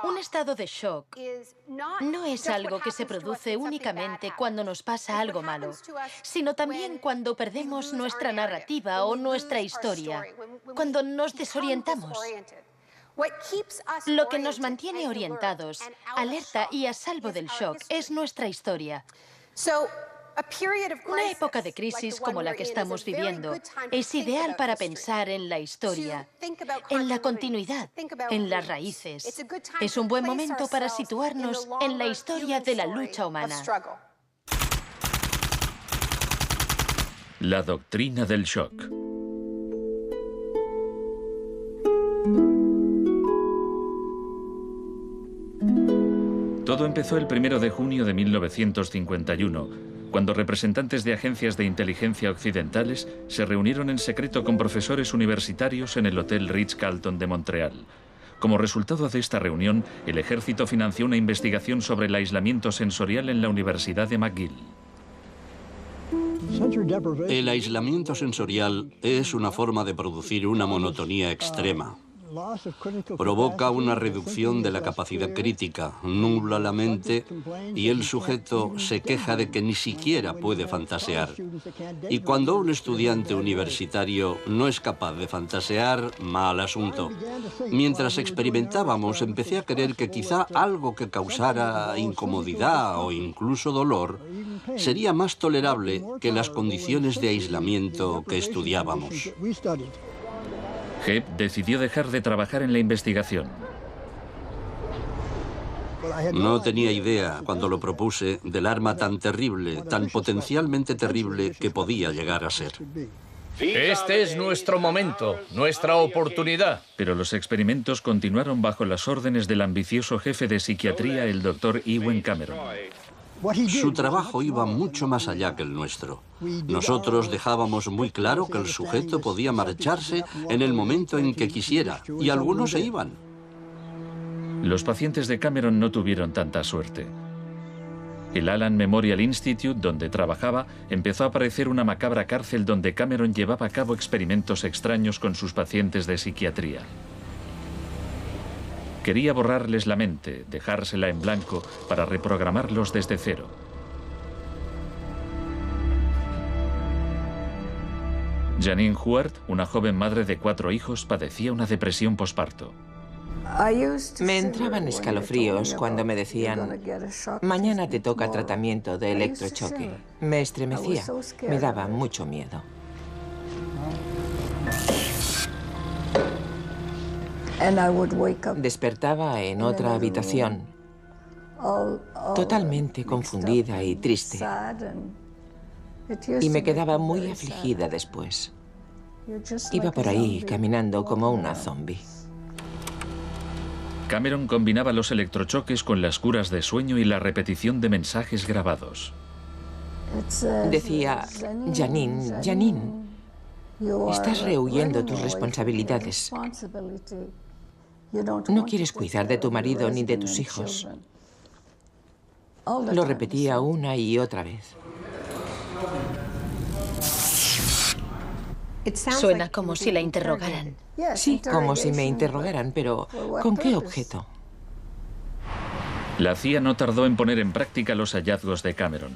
Un estado de shock no es algo que se produce únicamente cuando nos pasa algo malo, sino también cuando perdemos nuestra narrativa o nuestra historia, cuando nos desorientamos. Lo que nos mantiene orientados, alerta y a salvo del shock es nuestra historia. Una época de crisis como la que estamos viviendo es ideal para pensar en la historia, en la continuidad, en las raíces. Es un buen momento para situarnos en la historia de la lucha humana. La doctrina del shock. Todo empezó el 1 de junio de 1951, cuando representantes de agencias de inteligencia occidentales se reunieron en secreto con profesores universitarios en el Hotel Ritz-Carlton de Montreal. Como resultado de esta reunión, el ejército financió una investigación sobre el aislamiento sensorial en la Universidad de McGill. El aislamiento sensorial es una forma de producir una monotonía extrema. Provoca una reducción de la capacidad crítica, nubla la mente y el sujeto se queja de que ni siquiera puede fantasear. Y cuando un estudiante universitario no es capaz de fantasear, mal asunto. Mientras experimentábamos, empecé a creer que quizá algo que causara incomodidad o incluso dolor sería más tolerable que las condiciones de aislamiento que estudiábamos. Hebb decidió dejar de trabajar en la investigación. No tenía idea, cuando lo propuse, del arma tan terrible, tan potencialmente terrible que podía llegar a ser. Este es nuestro momento, nuestra oportunidad. Pero los experimentos continuaron bajo las órdenes del ambicioso jefe de psiquiatría, el Dr. Ewen Cameron. Su trabajo iba mucho más allá que el nuestro. Nosotros dejábamos muy claro que el sujeto podía marcharse en el momento en que quisiera, y algunos se iban. Los pacientes de Cameron no tuvieron tanta suerte. El Allen Memorial Institute, donde trabajaba, empezó a parecer una macabra cárcel donde Cameron llevaba a cabo experimentos extraños con sus pacientes de psiquiatría. Quería borrarles la mente, dejársela en blanco para reprogramarlos desde cero. Janine Huart, una joven madre de 4 hijos, padecía una depresión posparto. Me entraban escalofríos cuando me decían, mañana te toca tratamiento de electrochoque. Me estremecía, me daba mucho miedo. Despertaba en otra habitación, totalmente confundida y triste. Y me quedaba muy afligida después. Iba por ahí caminando como una zombie. Cameron combinaba los electrochoques con las curas de sueño y la repetición de mensajes grabados. Decía, Janine, Janine, estás rehuyendo tus responsabilidades. No quieres cuidar de tu marido ni de tus hijos. Lo repetía una y otra vez. Suena como si la interrogaran. Sí, como si me interrogaran, pero ¿con qué objeto? La CIA no tardó en poner en práctica los hallazgos de Cameron.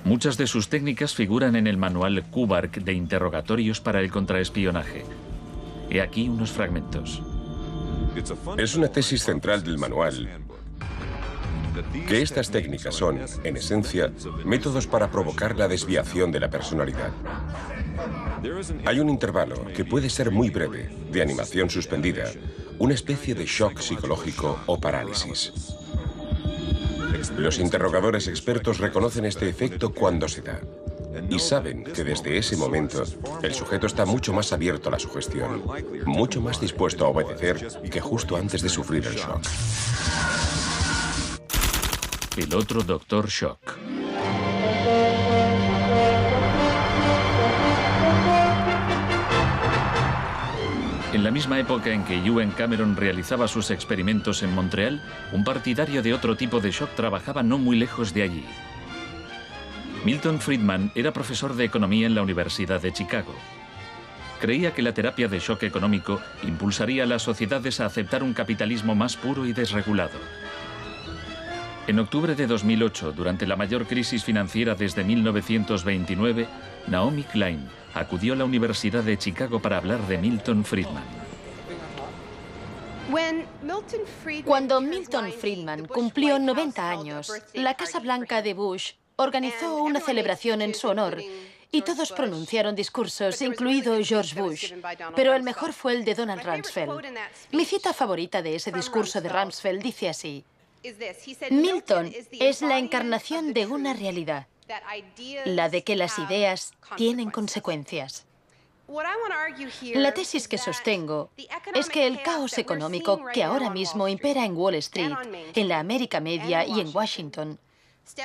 Muchas de sus técnicas figuran en el manual Kubark de interrogatorios para el contraespionaje. He aquí unos fragmentos. Es una tesis central del manual que estas técnicas son, en esencia, métodos para provocar la desviación de la personalidad. Hay un intervalo, que puede ser muy breve, de animación suspendida, una especie de shock psicológico o parálisis. Los interrogadores expertos reconocen este efecto cuando se da y saben que desde ese momento el sujeto está mucho más abierto a la sugestión, mucho más dispuesto a obedecer que justo antes de sufrir el shock. El otro Dr. Shock. En la misma época en que Ewen Cameron realizaba sus experimentos en Montreal, un partidario de otro tipo de shock trabajaba no muy lejos de allí. Milton Friedman era profesor de economía en la Universidad de Chicago. Creía que la terapia de shock económico impulsaría a las sociedades a aceptar un capitalismo más puro y desregulado. En octubre de 2008, durante la mayor crisis financiera desde 1929, Naomi Klein acudió a la Universidad de Chicago para hablar de Milton Friedman. Cuando Milton Friedman cumplió 90 años, la Casa Blanca de Bush organizó una celebración en su honor y todos pronunciaron discursos, incluido George Bush, pero el mejor fue el de Donald Rumsfeld. Mi cita favorita de ese discurso de Rumsfeld dice así: Milton es la encarnación de una realidad, la de que las ideas tienen consecuencias. La tesis que sostengo es que el caos económico que ahora mismo impera en Wall Street, en la América Media y en Washington,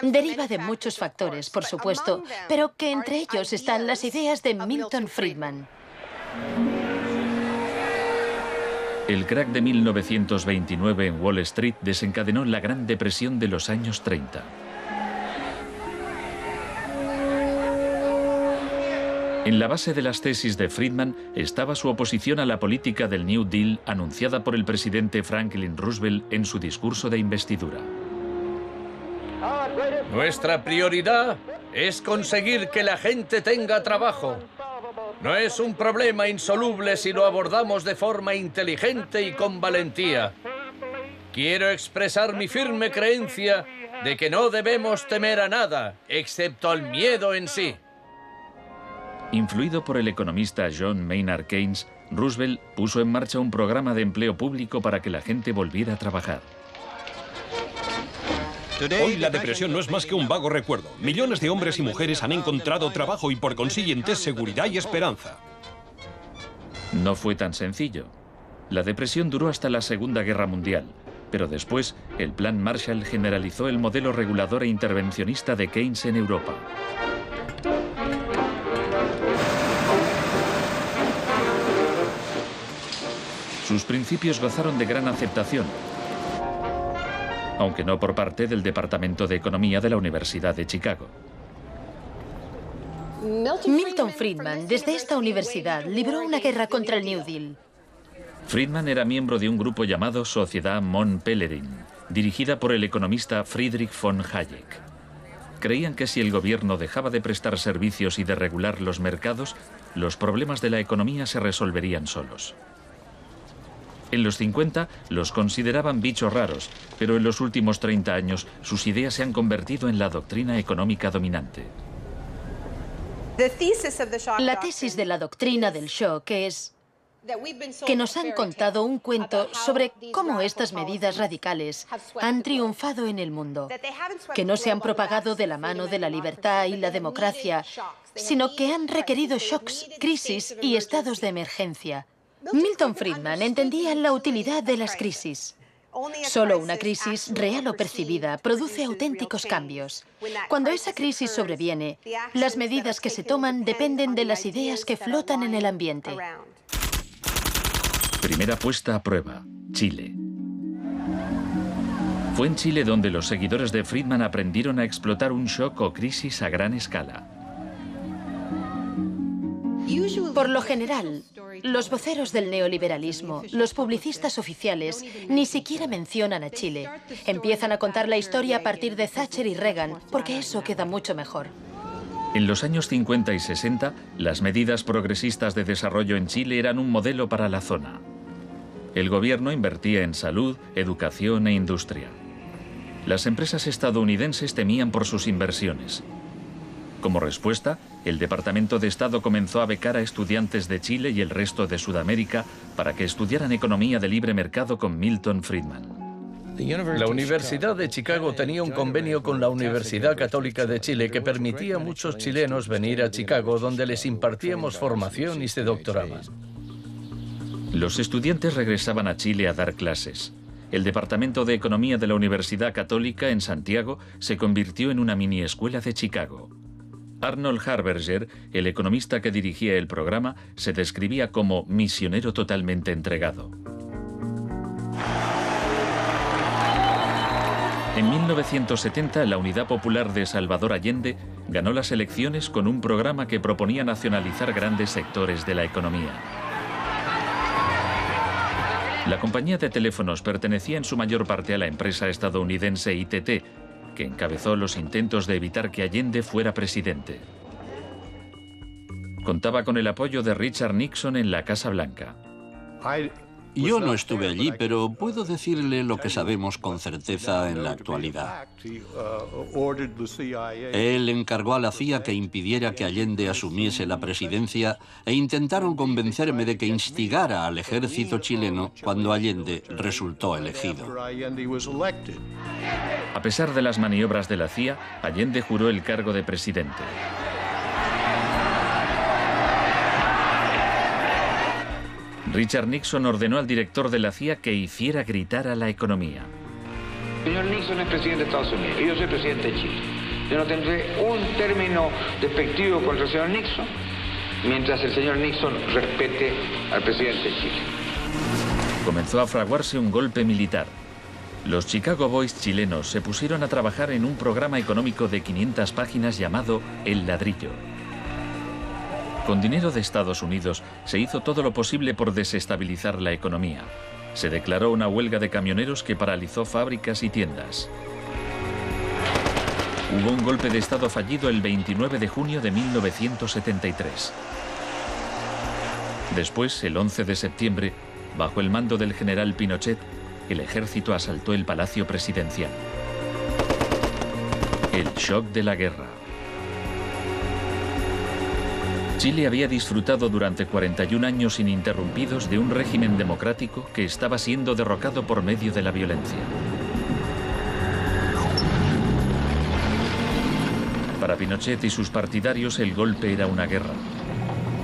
deriva de muchos factores, por supuesto, pero que entre ellos están las ideas de Milton Friedman. El crack de 1929 en Wall Street desencadenó la Gran Depresión de los años 30. En la base de las tesis de Friedman estaba su oposición a la política del New Deal anunciada por el presidente Franklin Roosevelt en su discurso de investidura. Nuestra prioridad es conseguir que la gente tenga trabajo. No es un problema insoluble si lo abordamos de forma inteligente y con valentía. Quiero expresar mi firme creencia de que no debemos temer a nada, excepto al miedo en sí. Influido por el economista John Maynard Keynes, Roosevelt puso en marcha un programa de empleo público para que la gente volviera a trabajar. Hoy la depresión no es más que un vago recuerdo. Millones de hombres y mujeres han encontrado trabajo y por consiguiente seguridad y esperanza. No fue tan sencillo. La depresión duró hasta la Segunda Guerra Mundial, pero después el Plan Marshall generalizó el modelo regulador e intervencionista de Keynes en Europa. Sus principios gozaron de gran aceptación, aunque no por parte del Departamento de Economía de la Universidad de Chicago. Milton Friedman, desde esta universidad, libró una guerra contra el New Deal. Friedman era miembro de un grupo llamado Sociedad Mont Pelerin, dirigida por el economista Friedrich von Hayek. Creían que si el gobierno dejaba de prestar servicios y de regular los mercados, los problemas de la economía se resolverían solos. En los 50 los consideraban bichos raros, pero en los últimos 30 años sus ideas se han convertido en la doctrina económica dominante. La tesis de la doctrina del shock es que nos han contado un cuento sobre cómo estas medidas radicales han triunfado en el mundo, que no se han propagado de la mano de la libertad y la democracia, sino que han requerido shocks, crisis y estados de emergencia. Milton Friedman entendía la utilidad de las crisis. Solo una crisis, real o percibida, produce auténticos cambios. Cuando esa crisis sobreviene, las medidas que se toman dependen de las ideas que flotan en el ambiente. Primera puesta a prueba: Chile. Fue en Chile donde los seguidores de Friedman aprendieron a explotar un shock o crisis a gran escala. Por lo general, los voceros del neoliberalismo, los publicistas oficiales, ni siquiera mencionan a Chile. Empiezan a contar la historia a partir de Thatcher y Reagan, porque eso queda mucho mejor. En los años 50 y 60, las medidas progresistas de desarrollo en Chile eran un modelo para la zona. El gobierno invertía en salud, educación e industria. Las empresas estadounidenses temían por sus inversiones. Como respuesta, el Departamento de Estado comenzó a becar a estudiantes de Chile y el resto de Sudamérica para que estudiaran economía de libre mercado con Milton Friedman. La Universidad de Chicago tenía un convenio con la Universidad Católica de Chile que permitía a muchos chilenos venir a Chicago, donde les impartíamos formación y se doctoraban. Los estudiantes regresaban a Chile a dar clases. El Departamento de Economía de la Universidad Católica en Santiago se convirtió en una mini escuela de Chicago. Arnold Harberger, el economista que dirigía el programa, se describía como misionero totalmente entregado. En 1970, la Unidad Popular de Salvador Allende ganó las elecciones con un programa que proponía nacionalizar grandes sectores de la economía. La compañía de teléfonos pertenecía en su mayor parte a la empresa estadounidense ITT, que encabezó los intentos de evitar que Allende fuera presidente. Contaba con el apoyo de Richard Nixon en la Casa Blanca. Yo no estuve allí, pero puedo decirle lo que sabemos con certeza en la actualidad. Él encargó a la CIA que impidiera que Allende asumiese la presidencia e intentaron convencerme de que instigara al ejército chileno cuando Allende resultó elegido. A pesar de las maniobras de la CIA, Allende juró el cargo de presidente. Richard Nixon ordenó al director de la CIA que hiciera gritar a la economía. El señor Nixon es presidente de Estados Unidos y yo soy presidente de Chile. Yo no tendré un término despectivo contra el señor Nixon mientras el señor Nixon respete al presidente de Chile. Comenzó a fraguarse un golpe militar. Los Chicago Boys chilenos se pusieron a trabajar en un programa económico de 500 páginas llamado El Ladrillo. Con dinero de Estados Unidos se hizo todo lo posible por desestabilizar la economía. Se declaró una huelga de camioneros que paralizó fábricas y tiendas. Hubo un golpe de Estado fallido el 29 de junio de 1973. Después, el 11 de septiembre, bajo el mando del general Pinochet, el ejército asaltó el Palacio Presidencial. El shock de la guerra. Chile había disfrutado durante 41 años ininterrumpidos de un régimen democrático que estaba siendo derrocado por medio de la violencia. Para Pinochet y sus partidarios el golpe era una guerra,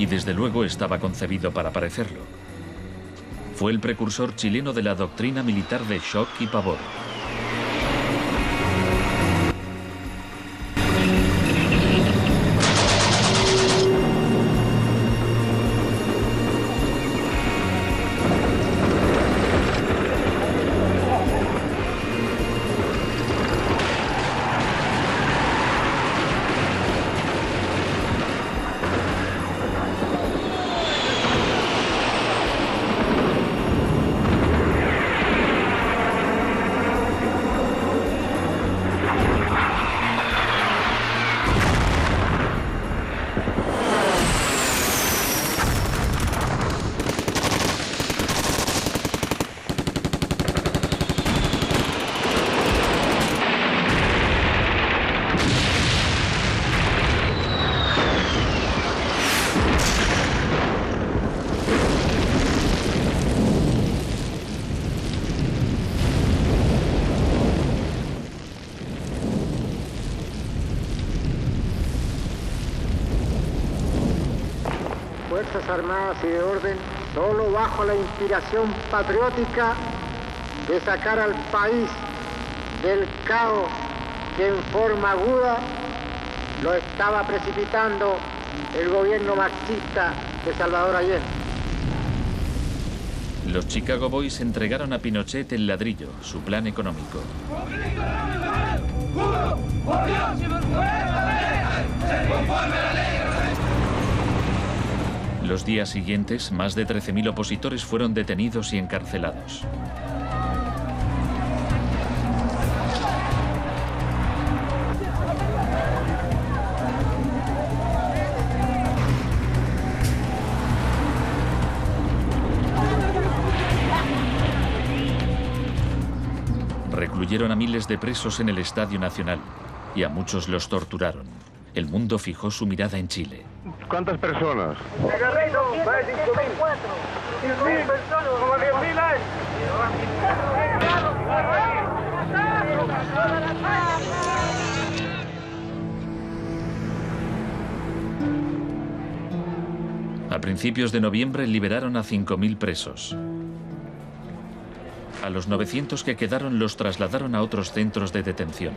y desde luego estaba concebido para parecerlo. Fue el precursor chileno de la doctrina militar de shock y pavor. Fuerzas Armadas y de Orden, solo bajo la inspiración patriótica de sacar al país del caos que en forma aguda lo estaba precipitando el gobierno marxista de Salvador Allende. Los Chicago Boys entregaron a Pinochet El Ladrillo, su plan económico. Los días siguientes, más de 13.000 opositores fueron detenidos y encarcelados. Recluyeron a miles de presos en el Estadio Nacional y a muchos los torturaron. El mundo fijó su mirada en Chile. ¿Cuántas personas? Más de 5.000 personas, como 10.000 años. A principios de noviembre liberaron a 5.000 presos. A los 900 que quedaron los trasladaron a otros centros de detención.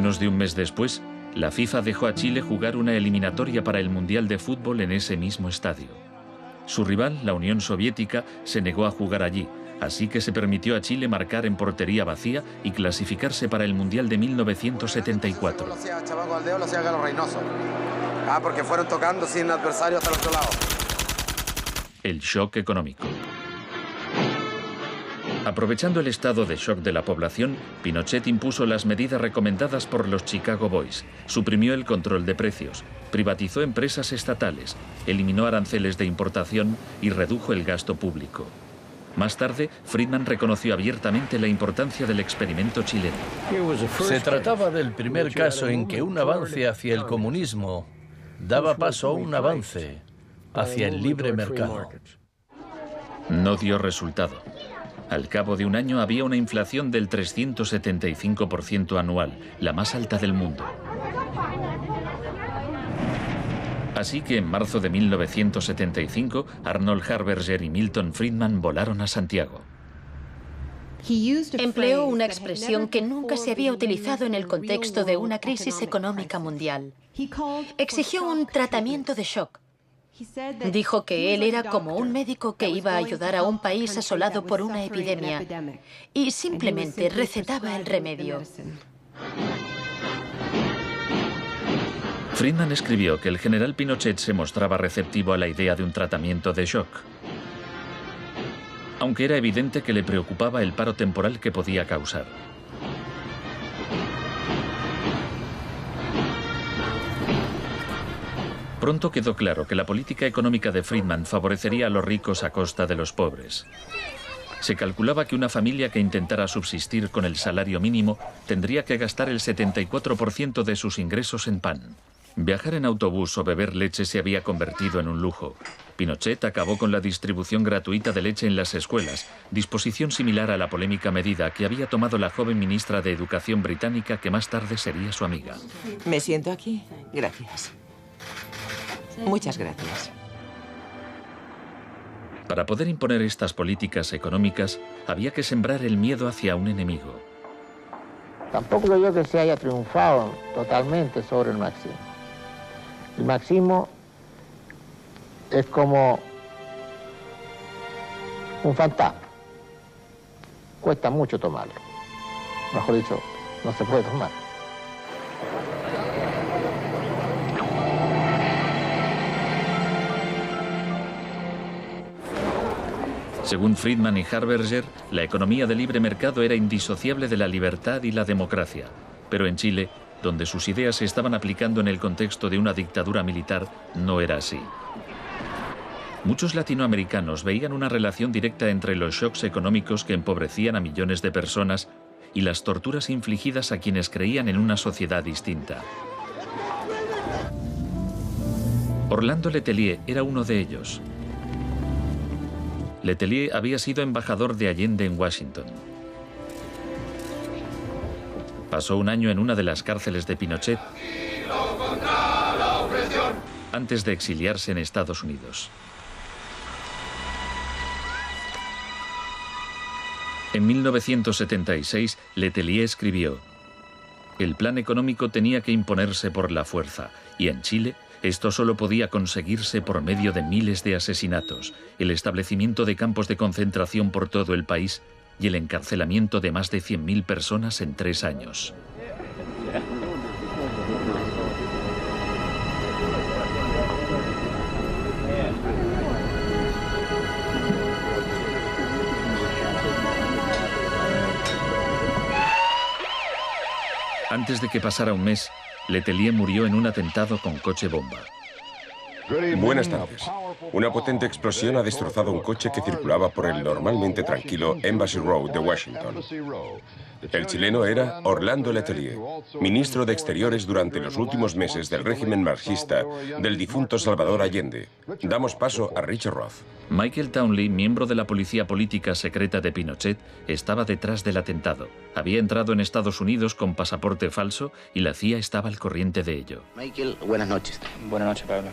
Menos de un mes después, la FIFA dejó a Chile jugar una eliminatoria para el Mundial de Fútbol en ese mismo estadio. Su rival, la Unión Soviética, se negó a jugar allí, así que se permitió a Chile marcar en portería vacía y clasificarse para el Mundial de 1974. Porque fueron tocando sin adversario hasta el otro lado. El shock económico. Aprovechando el estado de shock de la población, Pinochet impuso las medidas recomendadas por los Chicago Boys, suprimió el control de precios, privatizó empresas estatales, eliminó aranceles de importación y redujo el gasto público. Más tarde, Friedman reconoció abiertamente la importancia del experimento chileno. Se trataba del primer caso en que un avance hacia el comunismo daba paso a un avance hacia el libre mercado. No dio resultado. Al cabo de un año había una inflación del 375% anual, la más alta del mundo. Así que en marzo de 1975, Arnold Harberger y Milton Friedman volaron a Santiago. Empleó una expresión que nunca se había utilizado en el contexto de una crisis económica mundial. Exigió un tratamiento de shock. Dijo que él era como un médico que iba a ayudar a un país asolado por una epidemia y simplemente recetaba el remedio. Friedman escribió que el general Pinochet se mostraba receptivo a la idea de un tratamiento de shock, aunque era evidente que le preocupaba el paro temporal que podía causar. Pronto quedó claro que la política económica de Friedman favorecería a los ricos a costa de los pobres. Se calculaba que una familia que intentara subsistir con el salario mínimo tendría que gastar el 74% de sus ingresos en pan. Viajar en autobús o beber leche se había convertido en un lujo. Pinochet acabó con la distribución gratuita de leche en las escuelas, disposición similar a la polémica medida que había tomado la joven ministra de Educación británica que más tarde sería su amiga. ¿Me siento aquí? Gracias. Muchas gracias. Para poder imponer estas políticas económicas, había que sembrar el miedo hacia un enemigo. Tampoco creo yo que se haya triunfado totalmente sobre el marxismo. El marxismo es como un fantasma. Cuesta mucho tomarlo. Mejor dicho, no se puede tomar. Según Friedman y Harberger, la economía de libre mercado era indisociable de la libertad y la democracia. Pero en Chile, donde sus ideas se estaban aplicando en el contexto de una dictadura militar, no era así. Muchos latinoamericanos veían una relación directa entre los shocks económicos que empobrecían a millones de personas y las torturas infligidas a quienes creían en una sociedad distinta. Orlando Letelier era uno de ellos. Letelier había sido embajador de Allende en Washington. Pasó un año en una de las cárceles de Pinochet antes de exiliarse en Estados Unidos. En 1976, Letelier escribió: el plan económico tenía que imponerse por la fuerza, y en Chile esto solo podía conseguirse por medio de miles de asesinatos, el establecimiento de campos de concentración por todo el país y el encarcelamiento de más de 100.000 personas en 3 años. Antes de que pasara un mes, Letelier murió en un atentado con coche bomba. Buenas tardes. Una potente explosión ha destrozado un coche que circulaba por el normalmente tranquilo Embassy Road de Washington. El chileno era Orlando Letelier, ministro de Exteriores durante los últimos meses del régimen marxista del difunto Salvador Allende. Damos paso a Richard Roth. Michael Townley, miembro de la policía política secreta de Pinochet, estaba detrás del atentado. Había entrado en Estados Unidos con pasaporte falso y la CIA estaba al corriente de ello. Michael, buenas noches. Buenas noches, Pablo.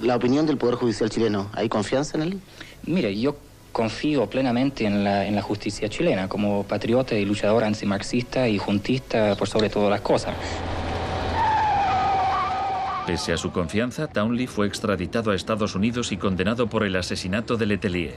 La opinión del Poder Judicial chileno, ¿hay confianza en él? Mire, yo confío plenamente en la justicia chilena, como patriota y luchador antimarxista y juntista por sobre todas las cosas. Pese a su confianza, Townley fue extraditado a Estados Unidos y condenado por el asesinato de Letelier.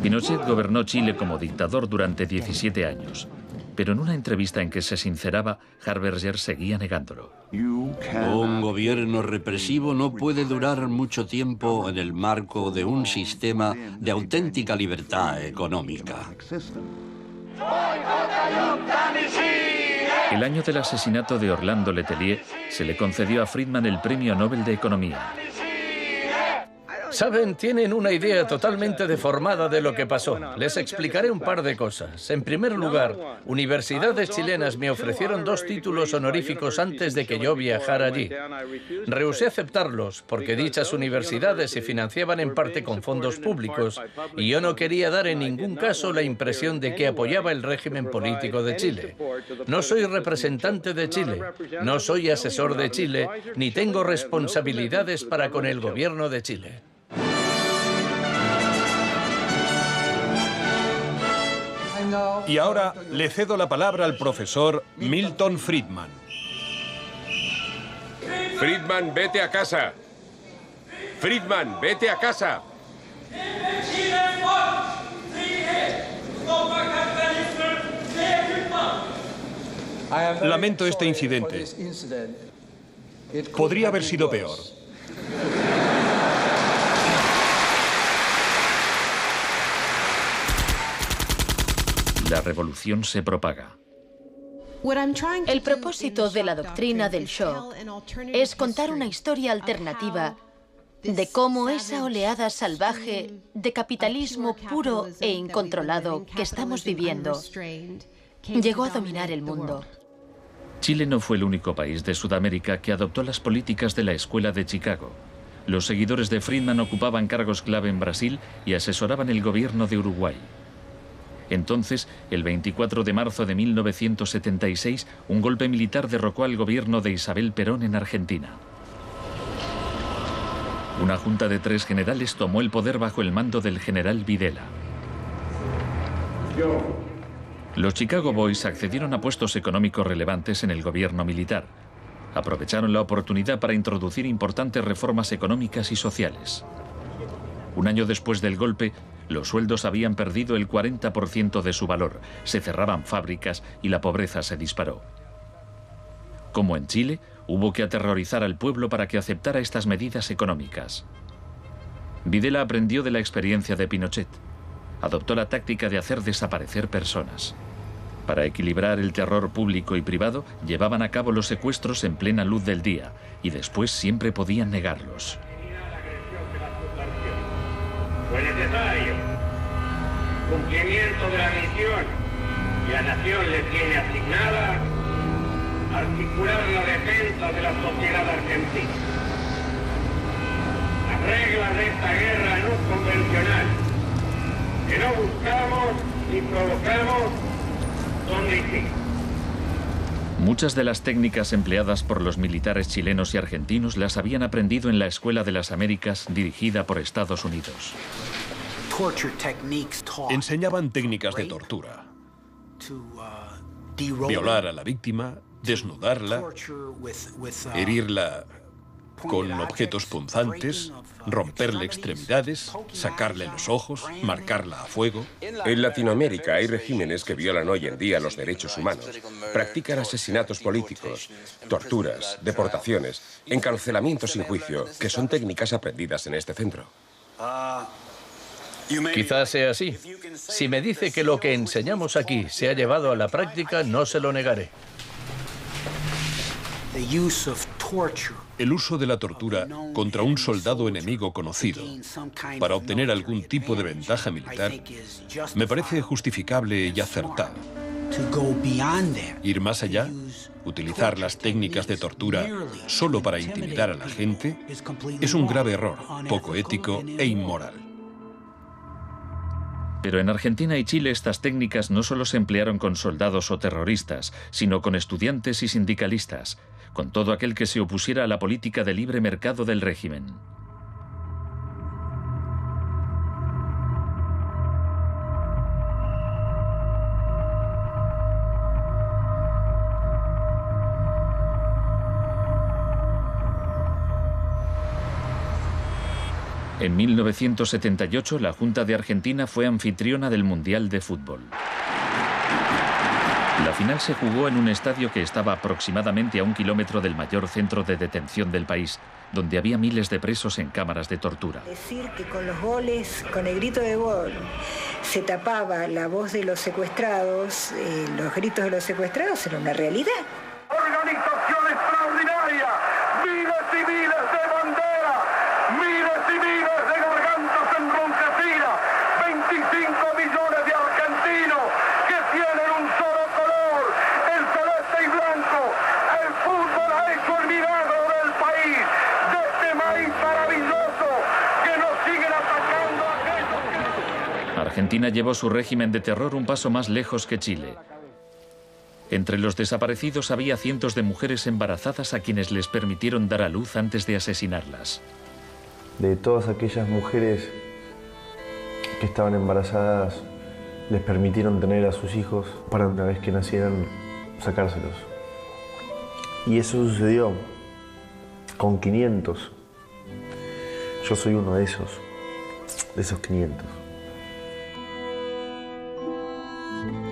Pinochet gobernó Chile como dictador durante 17 años, pero en una entrevista en que se sinceraba, Harberger seguía negándolo. Un gobierno represivo no puede durar mucho tiempo en el marco de un sistema de auténtica libertad económica. El año del asesinato de Orlando Letelier se le concedió a Friedman el Premio Nobel de Economía. Saben, tienen una idea totalmente deformada de lo que pasó. Les explicaré un par de cosas. En primer lugar, universidades chilenas me ofrecieron 2 títulos honoríficos antes de que yo viajara allí. Rehusé aceptarlos porque dichas universidades se financiaban en parte con fondos públicos y yo no quería dar en ningún caso la impresión de que apoyaba el régimen político de Chile. No soy representante de Chile, no soy asesor de Chile, ni tengo responsabilidades para con el gobierno de Chile. Y ahora le cedo la palabra al profesor Milton Friedman. Friedman, vete a casa. Friedman, vete a casa. Lamento este incidente. Podría haber sido peor. La revolución se propaga. El propósito de la doctrina del shock es contar una historia alternativa de cómo esa oleada salvaje de capitalismo puro e incontrolado que estamos viviendo llegó a dominar el mundo. Chile no fue el único país de Sudamérica que adoptó las políticas de la Escuela de Chicago. Los seguidores de Friedman ocupaban cargos clave en Brasil y asesoraban el gobierno de Uruguay. Entonces, el 24 de marzo de 1976, un golpe militar derrocó al gobierno de Isabel Perón en Argentina. Una junta de 3 generales tomó el poder bajo el mando del general Videla. Los Chicago Boys accedieron a puestos económicos relevantes en el gobierno militar. Aprovecharon la oportunidad para introducir importantes reformas económicas y sociales. Un año después del golpe, los sueldos habían perdido el 40% de su valor, se cerraban fábricas y la pobreza se disparó. Como en Chile, hubo que aterrorizar al pueblo para que aceptara estas medidas económicas. Videla aprendió de la experiencia de Pinochet. Adoptó la táctica de hacer desaparecer personas. Para equilibrar el terror público y privado, llevaban a cabo los secuestros en plena luz del día y después siempre podían negarlos. Fue necesario cumplimiento de la misión que la nación le tiene asignada, articular la defensa de la sociedad argentina. Las reglas de esta guerra no convencional, que no buscamos ni provocamos, son distintas. Muchas de las técnicas empleadas por los militares chilenos y argentinos las habían aprendido en la Escuela de las Américas, dirigida por Estados Unidos. Enseñaban técnicas de tortura. Violar a la víctima, desnudarla, herirla con objetos punzantes, romperle extremidades, sacarle los ojos, marcarla a fuego. En Latinoamérica hay regímenes que violan hoy en día los derechos humanos. Practican asesinatos políticos, torturas, deportaciones, encarcelamientos sin juicio, que son técnicas aprendidas en este centro. Quizás sea así. Si me dice que lo que enseñamos aquí se ha llevado a la práctica, no se lo negaré. El uso de la tortura contra un soldado enemigo conocido para obtener algún tipo de ventaja militar me parece justificable y acertado. Ir más allá, utilizar las técnicas de tortura solo para intimidar a la gente, es un grave error, poco ético e inmoral. Pero en Argentina y Chile estas técnicas no solo se emplearon con soldados o terroristas, sino con estudiantes y sindicalistas, con todo aquel que se opusiera a la política de libre mercado del régimen. En 1978, la Junta de Argentina fue anfitriona del Mundial de Fútbol. La final se jugó en un estadio que estaba aproximadamente a 1 kilómetro del mayor centro de detención del país, donde había miles de presos en cámaras de tortura. Decir que con los goles, con el grito de gol, se tapaba la voz de los secuestrados, los gritos de los secuestrados, era una realidad. Organización extraordinaria, miles y miles de banderas, miles y miles de gargantas enronquecidas, 25 millones de argentinos que tienen un solo color, el celeste y blanco. El fútbol ha hecho el milagro del país, de este maíz maravilloso que nos siguen atacando a aquellos que... Argentina llevó su régimen de terror un paso más lejos que Chile. Entre los desaparecidos había cientos de mujeres embarazadas a quienes les permitieron dar a luz antes de asesinarlas. De todas aquellas mujeres que estaban embarazadas, les permitieron tener a sus hijos para una vez que nacieran, sacárselos. Y eso sucedió con 500. Yo soy uno de esos 500.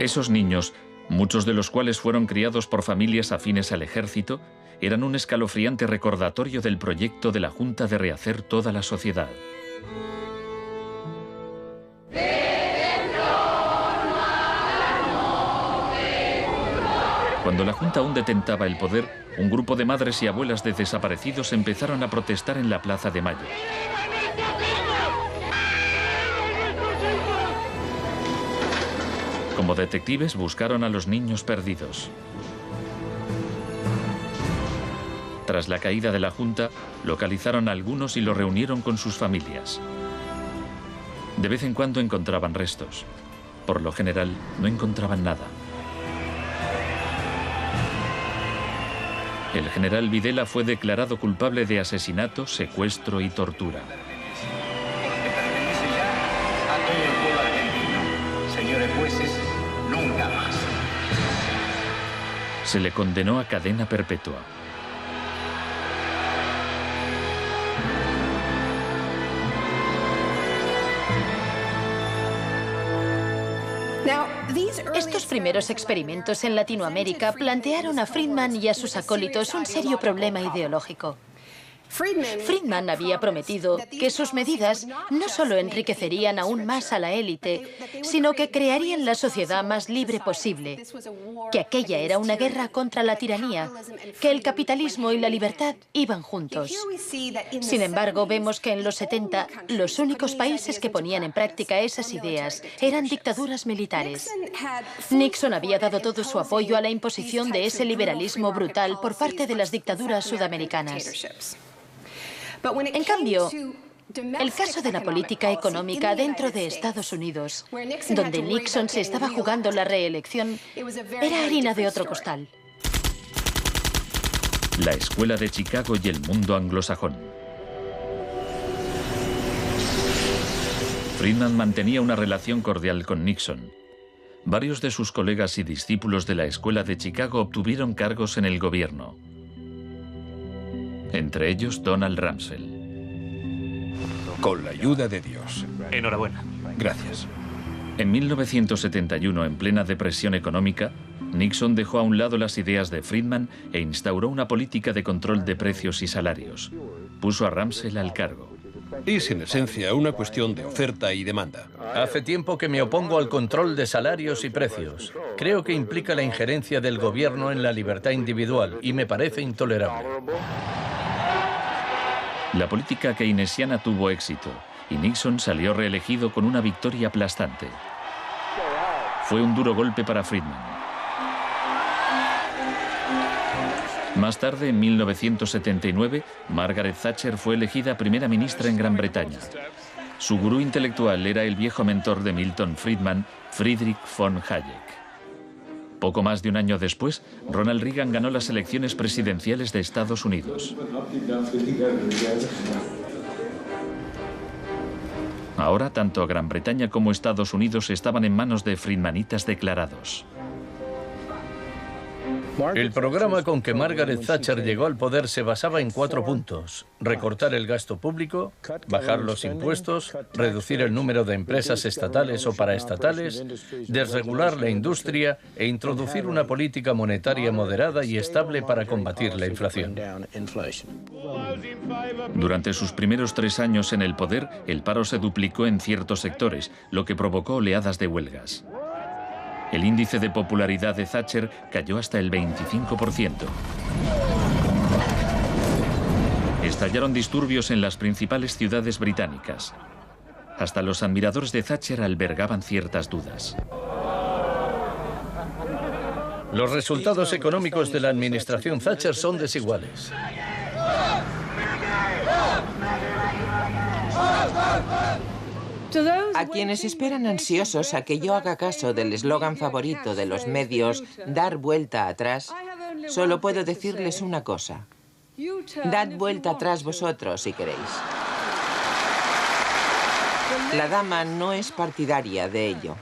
Esos niños, muchos de los cuales fueron criados por familias afines al ejército, eran un escalofriante recordatorio del proyecto de la Junta de rehacer toda la sociedad. Cuando la Junta aún detentaba el poder, un grupo de madres y abuelas de desaparecidos empezaron a protestar en la Plaza de Mayo. Como detectives buscaron a los niños perdidos. Tras la caída de la Junta, localizaron a algunos y los reunieron con sus familias. De vez en cuando encontraban restos. Por lo general, no encontraban nada. El general Videla fue declarado culpable de asesinato, secuestro y tortura. Señores jueces, nunca más. Se le condenó a cadena perpetua. Estos primeros experimentos en Latinoamérica plantearon a Friedman y a sus acólitos un serio problema ideológico. Friedman había prometido que sus medidas no solo enriquecerían aún más a la élite, sino que crearían la sociedad más libre posible, que aquella era una guerra contra la tiranía, que el capitalismo y la libertad iban juntos. Sin embargo, vemos que en los 70 los únicos países que ponían en práctica esas ideas eran dictaduras militares. Nixon había dado todo su apoyo a la imposición de ese liberalismo brutal por parte de las dictaduras sudamericanas. En cambio, el caso de la política económica dentro de Estados Unidos, donde Nixon se estaba jugando la reelección, era harina de otro costal. La Escuela de Chicago y el mundo anglosajón. Friedman mantenía una relación cordial con Nixon. Varios de sus colegas y discípulos de la Escuela de Chicago obtuvieron cargos en el gobierno. Entre ellos Donald Rumsfeld. Con la ayuda de Dios. Enhorabuena. Gracias. En 1971, en plena depresión económica, Nixon dejó a un lado las ideas de Friedman e instauró una política de control de precios y salarios. Puso a Rumsfeld al cargo. Es en esencia una cuestión de oferta y demanda. Hace tiempo que me opongo al control de salarios y precios. Creo que implica la injerencia del gobierno en la libertad individual y me parece intolerable. La política keynesiana tuvo éxito y Nixon salió reelegido con una victoria aplastante. Fue un duro golpe para Friedman. Más tarde, en 1979, Margaret Thatcher fue elegida primera ministra en Gran Bretaña. Su gurú intelectual era el viejo mentor de Milton Friedman, Friedrich von Hayek. Poco más de un año después, Ronald Reagan ganó las elecciones presidenciales de Estados Unidos. Ahora, tanto Gran Bretaña como Estados Unidos estaban en manos de friedmanitas declarados. El programa con que Margaret Thatcher llegó al poder se basaba en 4 puntos: recortar el gasto público, bajar los impuestos, reducir el número de empresas estatales o paraestatales, desregular la industria e introducir una política monetaria moderada y estable para combatir la inflación. Durante sus primeros 3 años en el poder, el paro se duplicó en ciertos sectores, lo que provocó oleadas de huelgas. El índice de popularidad de Thatcher cayó hasta el 25%. Estallaron disturbios en las principales ciudades británicas. Hasta los admiradores de Thatcher albergaban ciertas dudas. Los resultados económicos de la administración Thatcher son desiguales. A quienes esperan ansiosos a que yo haga caso del eslogan favorito de los medios, dar vuelta atrás, solo puedo decirles una cosa: dad vuelta atrás vosotros si queréis. La dama no es partidaria de ello.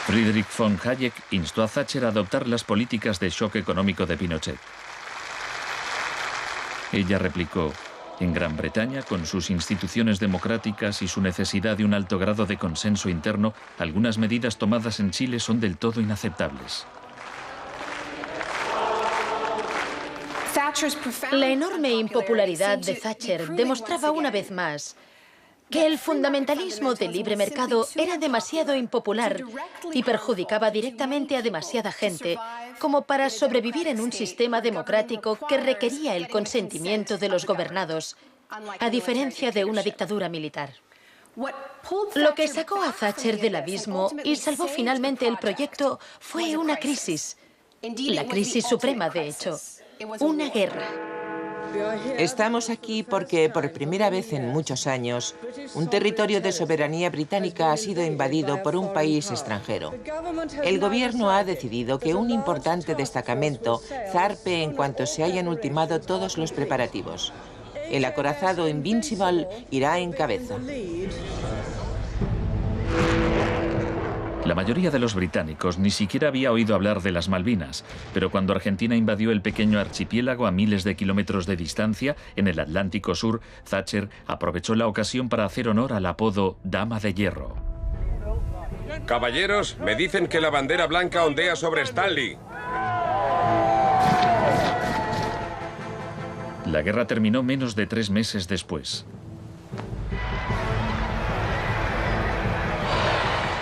Friedrich von Hayek instó a Thatcher a adoptar las políticas de shock económico de Pinochet. Ella replicó: en Gran Bretaña, con sus instituciones democráticas y su necesidad de un alto grado de consenso interno, algunas medidas tomadas en Chile son del todo inaceptables. La enorme impopularidad de Thatcher demostraba una vez más que el fundamentalismo del libre mercado era demasiado impopular y perjudicaba directamente a demasiada gente como para sobrevivir en un sistema democrático que requería el consentimiento de los gobernados, a diferencia de una dictadura militar. Lo que sacó a Thatcher del abismo y salvó finalmente el proyecto fue una crisis, la crisis suprema, de hecho, una guerra. Estamos aquí porque, por primera vez en muchos años, un territorio de soberanía británica ha sido invadido por un país extranjero. El gobierno ha decidido que un importante destacamento zarpe en cuanto se hayan ultimado todos los preparativos. El acorazado Invincible irá en cabeza. La mayoría de los británicos ni siquiera había oído hablar de las Malvinas, pero cuando Argentina invadió el pequeño archipiélago a miles de kilómetros de distancia, en el Atlántico Sur, Thatcher aprovechó la ocasión para hacer honor al apodo Dama de Hierro. Caballeros, me dicen que la bandera blanca ondea sobre Stanley. La guerra terminó menos de 3 meses después.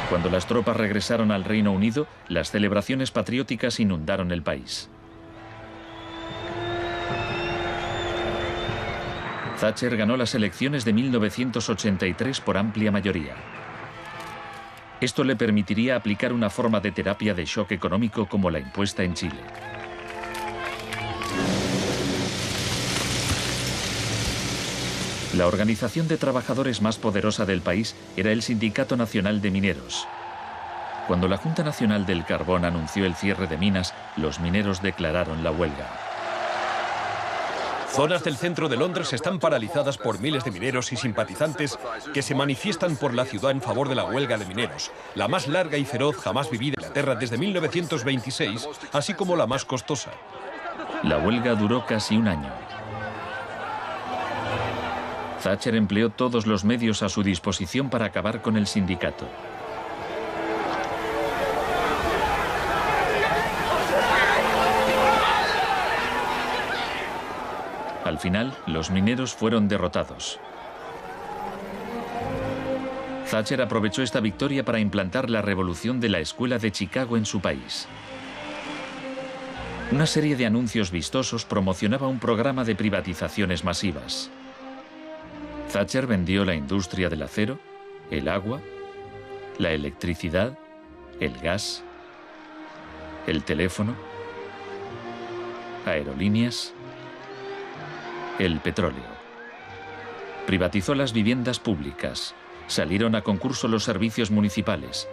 Cuando las tropas regresaron al Reino Unido, las celebraciones patrióticas inundaron el país. Thatcher ganó las elecciones de 1983 por amplia mayoría. Esto le permitiría aplicar una forma de terapia de shock económico como la impuesta en Chile. La organización de trabajadores más poderosa del país era el Sindicato Nacional de Mineros. Cuando la Junta Nacional del Carbón anunció el cierre de minas, los mineros declararon la huelga. Zonas del centro de Londres están paralizadas por miles de mineros y simpatizantes que se manifiestan por la ciudad en favor de la huelga de mineros, la más larga y feroz jamás vivida en Inglaterra desde 1926, así como la más costosa. La huelga duró casi un año. Thatcher empleó todos los medios a su disposición para acabar con el sindicato. Al final, los mineros fueron derrotados. Thatcher aprovechó esta victoria para implantar la revolución de la Escuela de Chicago en su país. Una serie de anuncios vistosos promocionaba un programa de privatizaciones masivas. Thatcher vendió la industria del acero, el agua, la electricidad, el gas, el teléfono, aerolíneas, el petróleo. Privatizó las viviendas públicas. Salieron a concurso los servicios municipales.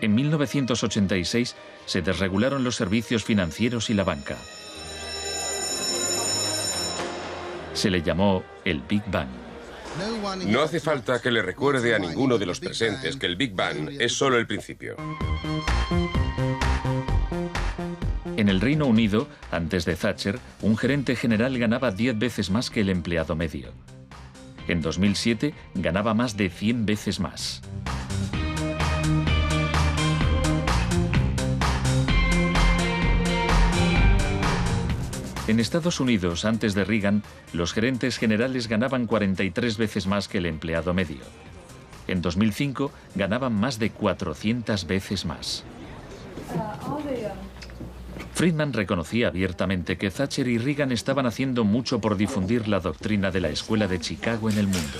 En 1986 se desregularon los servicios financieros y la banca. Se le llamó el Big Bang. No hace falta que le recuerde a ninguno de los presentes que el Big Bang es solo el principio. En el Reino Unido, antes de Thatcher, un gerente general ganaba 10 veces más que el empleado medio. En 2007 ganaba más de 100 veces más. En Estados Unidos, antes de Reagan, los gerentes generales ganaban 43 veces más que el empleado medio. En 2005 ganaban más de 400 veces más. Friedman reconocía abiertamente que Thatcher y Reagan estaban haciendo mucho por difundir la doctrina de la Escuela de Chicago en el mundo.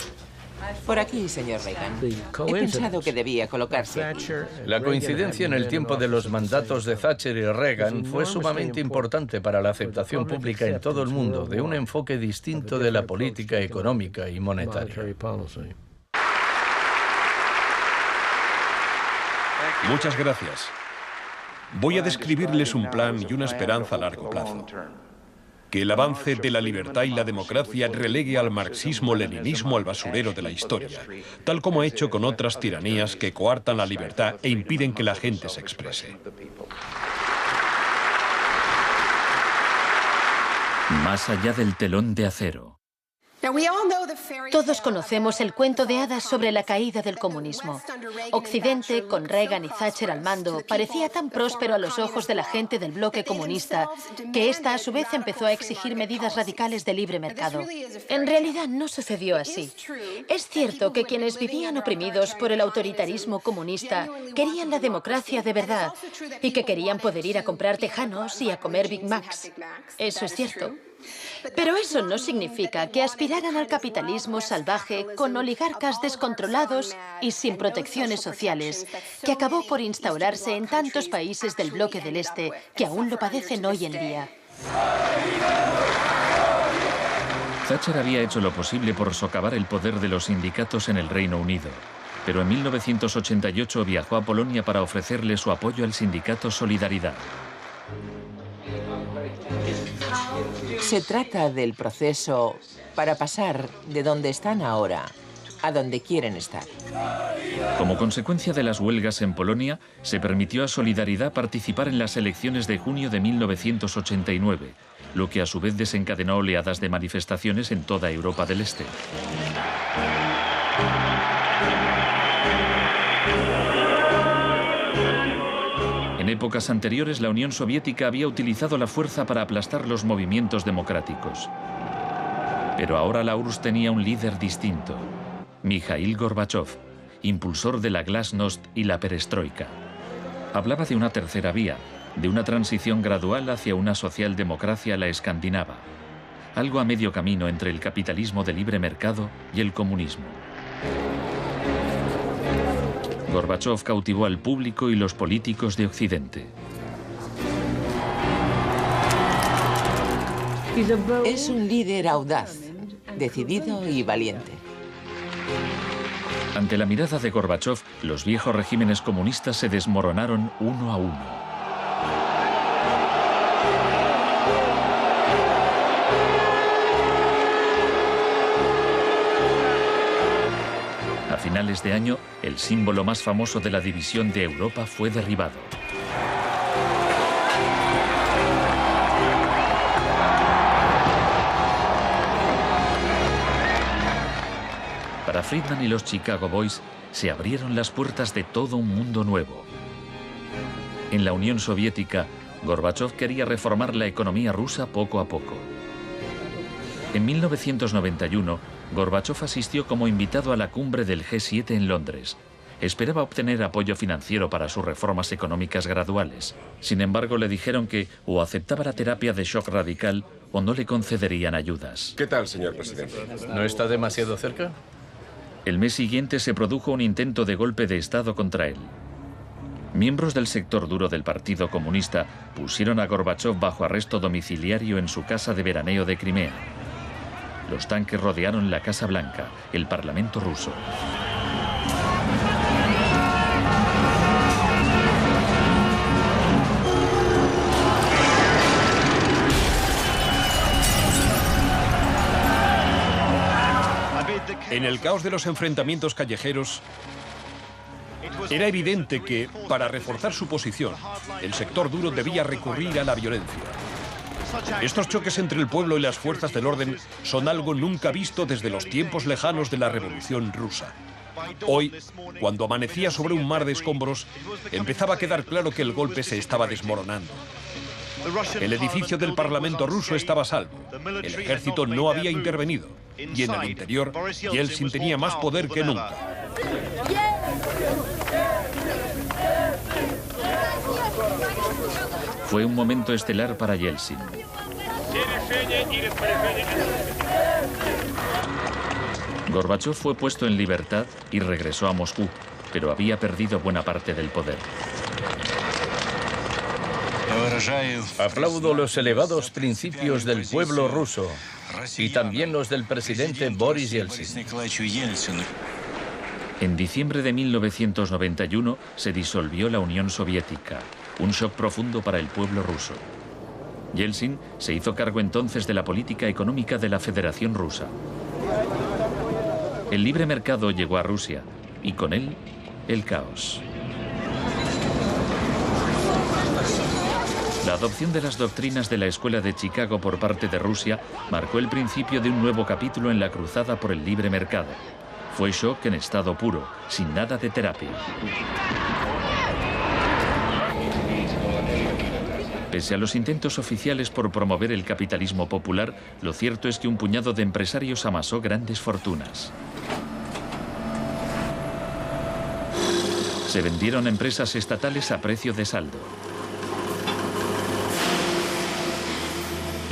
Por aquí, señor Reagan. He pensado que debía colocarse aquí. La coincidencia en el tiempo de los mandatos de Thatcher y Reagan fue sumamente importante para la aceptación pública en todo el mundo de un enfoque distinto de la política económica y monetaria. Muchas gracias. Voy a describirles un plan y una esperanza a largo plazo. Que el avance de la libertad y la democracia relegue al marxismo-leninismo al basurero de la historia, tal como ha hecho con otras tiranías que coartan la libertad e impiden que la gente se exprese. Más allá del telón de acero. Todos conocemos el cuento de hadas sobre la caída del comunismo. Occidente, con Reagan y Thatcher al mando, parecía tan próspero a los ojos de la gente del bloque comunista que ésta a su vez empezó a exigir medidas radicales de libre mercado. En realidad no sucedió así. Es cierto que quienes vivían oprimidos por el autoritarismo comunista querían la democracia de verdad y que querían poder ir a comprar tejanos y a comer Big Macs. Eso es cierto. Pero eso no significa que aspiraran al capitalismo salvaje con oligarcas descontrolados y sin protecciones sociales, que acabó por instaurarse en tantos países del bloque del Este que aún lo padecen hoy en día. Thatcher había hecho lo posible por socavar el poder de los sindicatos en el Reino Unido, pero en 1988 viajó a Polonia para ofrecerle su apoyo al sindicato Solidaridad. Se trata del proceso para pasar de donde están ahora a donde quieren estar. Como consecuencia de las huelgas en Polonia, se permitió a Solidaridad participar en las elecciones de junio de 1989, lo que a su vez desencadenó oleadas de manifestaciones en toda Europa del Este. En épocas anteriores, la Unión Soviética había utilizado la fuerza para aplastar los movimientos democráticos. Pero ahora la URSS tenía un líder distinto, Mikhail Gorbachov, impulsor de la Glasnost y la Perestroika. Hablaba de una tercera vía, de una transición gradual hacia una socialdemocracia a la escandinava, algo a medio camino entre el capitalismo de libre mercado y el comunismo. Gorbachov cautivó al público y los políticos de Occidente. Es un líder audaz, decidido y valiente. Ante la mirada de Gorbachov, los viejos regímenes comunistas se desmoronaron uno a uno. A finales de año, el símbolo más famoso de la división de Europa fue derribado. Para Friedman y los Chicago Boys, se abrieron las puertas de todo un mundo nuevo. En la Unión Soviética, Gorbachov quería reformar la economía rusa poco a poco. En 1991, Gorbachov asistió como invitado a la cumbre del G7 en Londres. Esperaba obtener apoyo financiero para sus reformas económicas graduales. Sin embargo, le dijeron que o aceptaba la terapia de shock radical o no le concederían ayudas. ¿Qué tal, señor presidente? ¿No está demasiado cerca? El mes siguiente se produjo un intento de golpe de Estado contra él. Miembros del sector duro del Partido Comunista pusieron a Gorbachov bajo arresto domiciliario en su casa de veraneo de Crimea. Los tanques rodearon la Casa Blanca, el Parlamento ruso. En el caos de los enfrentamientos callejeros, era evidente que, para reforzar su posición, el sector duro debía recurrir a la violencia. Estos choques entre el pueblo y las fuerzas del orden son algo nunca visto desde los tiempos lejanos de la Revolución Rusa. Hoy, cuando amanecía sobre un mar de escombros, empezaba a quedar claro que el golpe se estaba desmoronando. El edificio del Parlamento ruso estaba a salvo. El ejército no había intervenido. Y en el interior, Yeltsin tenía más poder que nunca. Fue un momento estelar para Yeltsin. Gorbachov fue puesto en libertad y regresó a Moscú, pero había perdido buena parte del poder. Aplaudo los elevados principios del pueblo ruso y también los del presidente Boris Yeltsin. En diciembre de 1991 se disolvió la Unión Soviética, un shock profundo para el pueblo ruso. Yeltsin se hizo cargo entonces de la política económica de la Federación Rusa. El libre mercado llegó a Rusia y con él el caos. La adopción de las doctrinas de la Escuela de Chicago por parte de Rusia marcó el principio de un nuevo capítulo en la cruzada por el libre mercado. Fue shock en estado puro, sin nada de terapia. Pese a los intentos oficiales por promover el capitalismo popular, lo cierto es que un puñado de empresarios amasó grandes fortunas. Se vendieron empresas estatales a precio de saldo.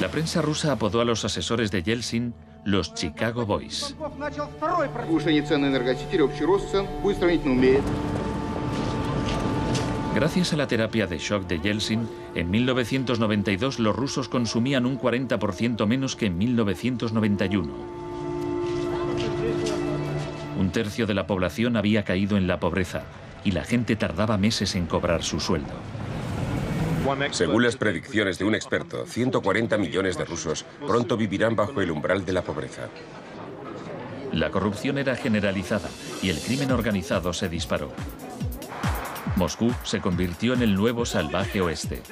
La prensa rusa apodó a los asesores de Yeltsin los Chicago Boys. Gracias a la terapia de shock de Yeltsin, en 1992 los rusos consumían un 40% menos que en 1991. Un tercio de la población había caído en la pobreza y la gente tardaba meses en cobrar su sueldo. Según las predicciones de un experto, 140 millones de rusos pronto vivirán bajo el umbral de la pobreza. La corrupción era generalizada y el crimen organizado se disparó. Moscú se convirtió en el nuevo salvaje oeste.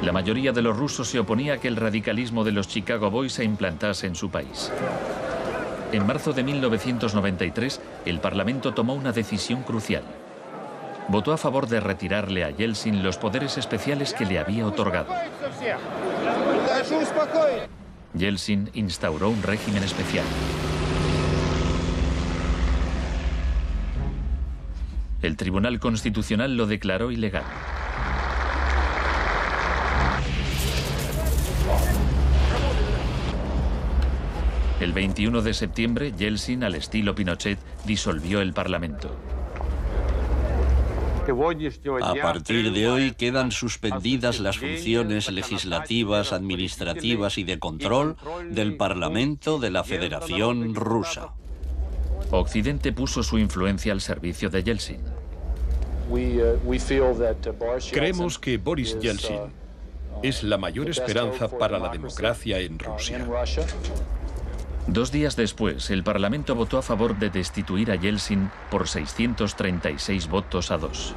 La mayoría de los rusos se oponía a que el radicalismo de los Chicago Boys se implantase en su país. En marzo de 1993, el Parlamento tomó una decisión crucial. Votó a favor de retirarle a Yeltsin los poderes especiales que le había otorgado. Yeltsin instauró un régimen especial. El Tribunal Constitucional lo declaró ilegal. El 21 de septiembre, Yeltsin, al estilo Pinochet, disolvió el Parlamento. A partir de hoy quedan suspendidas las funciones legislativas, administrativas y de control del Parlamento de la Federación Rusa. Occidente puso su influencia al servicio de Yeltsin. Creemos que Boris Yeltsin es la mayor esperanza para la democracia en Rusia. 2 días después, el Parlamento votó a favor de destituir a Yeltsin por 636 votos a 2.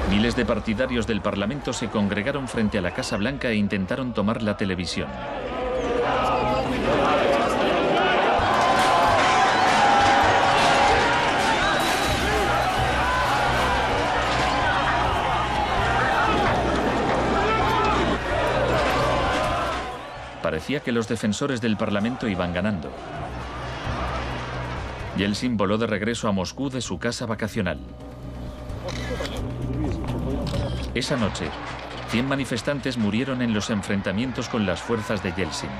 Miles de partidarios del Parlamento se congregaron frente a la Casa Blanca e intentaron tomar la televisión. Parecía que los defensores del Parlamento iban ganando. Yeltsin voló de regreso a Moscú de su casa vacacional. Esa noche, 100 manifestantes murieron en los enfrentamientos con las fuerzas de Yeltsin.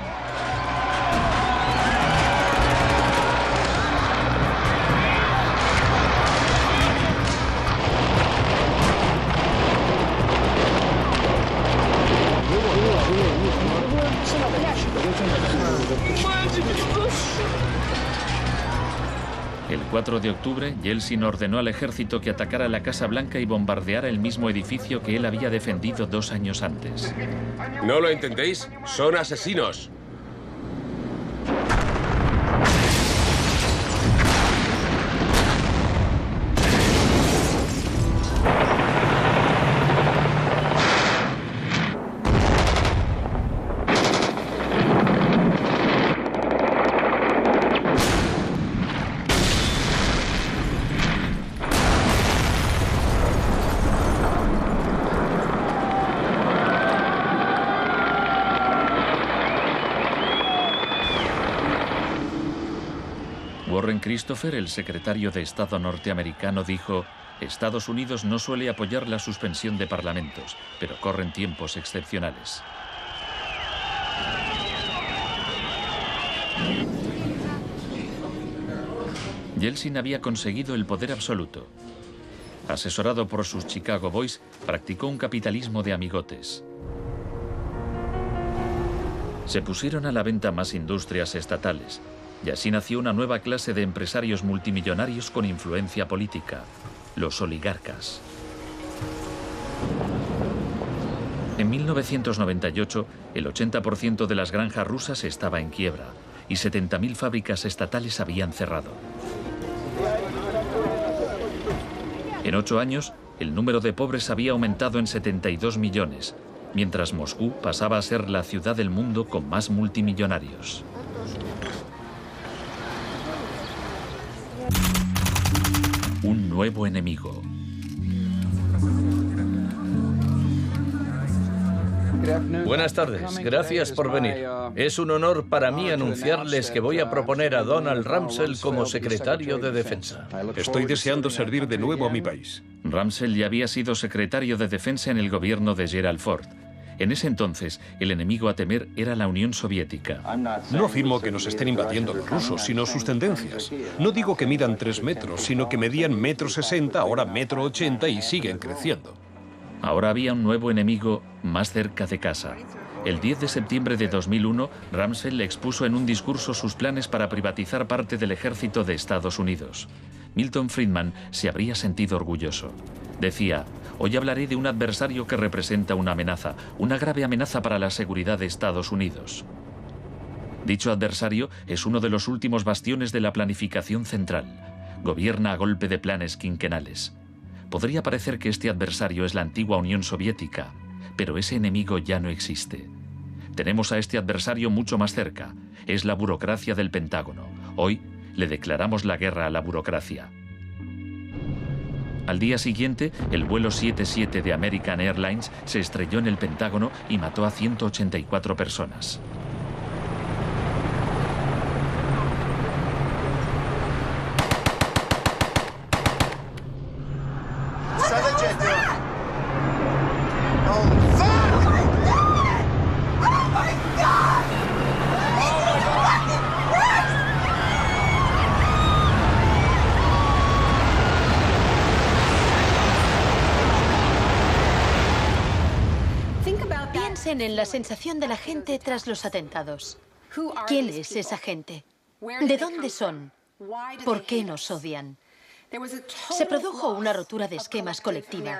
El 4 de octubre, Yeltsin ordenó al ejército que atacara la Casa Blanca y bombardeara el mismo edificio que él había defendido 2 años antes. ¿No lo entendéis? ¡Son asesinos! Warren Christopher, el secretario de Estado norteamericano, dijo: Estados Unidos no suele apoyar la suspensión de parlamentos, pero corren tiempos excepcionales. Yeltsin había conseguido el poder absoluto. Asesorado por sus Chicago Boys, practicó un capitalismo de amigotes. Se pusieron a la venta más industrias estatales, y así nació una nueva clase de empresarios multimillonarios con influencia política, los oligarcas. En 1998, el 80% de las granjas rusas estaba en quiebra y 70.000 fábricas estatales habían cerrado. En 8 años, el número de pobres había aumentado en 72 millones, mientras Moscú pasaba a ser la ciudad del mundo con más multimillonarios. Un nuevo enemigo. Buenas tardes, gracias por venir. Es un honor para mí anunciarles que voy a proponer a Donald Rumsfeld como secretario de Defensa. Estoy deseando servir de nuevo a mi país. Rumsfeld ya había sido secretario de Defensa en el gobierno de Gerald Ford. En ese entonces, el enemigo a temer era la Unión Soviética. No afirmo que nos estén invadiendo los rusos, sino sus tendencias. No digo que midan 3 metros, sino que medían 1,60 m, ahora 1,80 m y siguen creciendo. Ahora había un nuevo enemigo más cerca de casa. El 10 de septiembre de 2001, Rumsfeld expuso en un discurso sus planes para privatizar parte del ejército de Estados Unidos. Milton Friedman se habría sentido orgulloso. Decía: hoy hablaré de un adversario que representa una amenaza, una grave amenaza para la seguridad de Estados Unidos. Dicho adversario es uno de los últimos bastiones de la planificación central. Gobierna a golpe de planes quinquenales. Podría parecer que este adversario es la antigua Unión Soviética, pero ese enemigo ya no existe. Tenemos a este adversario mucho más cerca. Es la burocracia del Pentágono. Hoy le declaramos la guerra a la burocracia. Al día siguiente, el vuelo 77 de American Airlines se estrelló en el Pentágono y mató a 184 personas. Piensen en la sensación de la gente tras los atentados. ¿Quién es esa gente? ¿De dónde son? ¿Por qué nos odian? Se produjo una rotura de esquemas colectiva.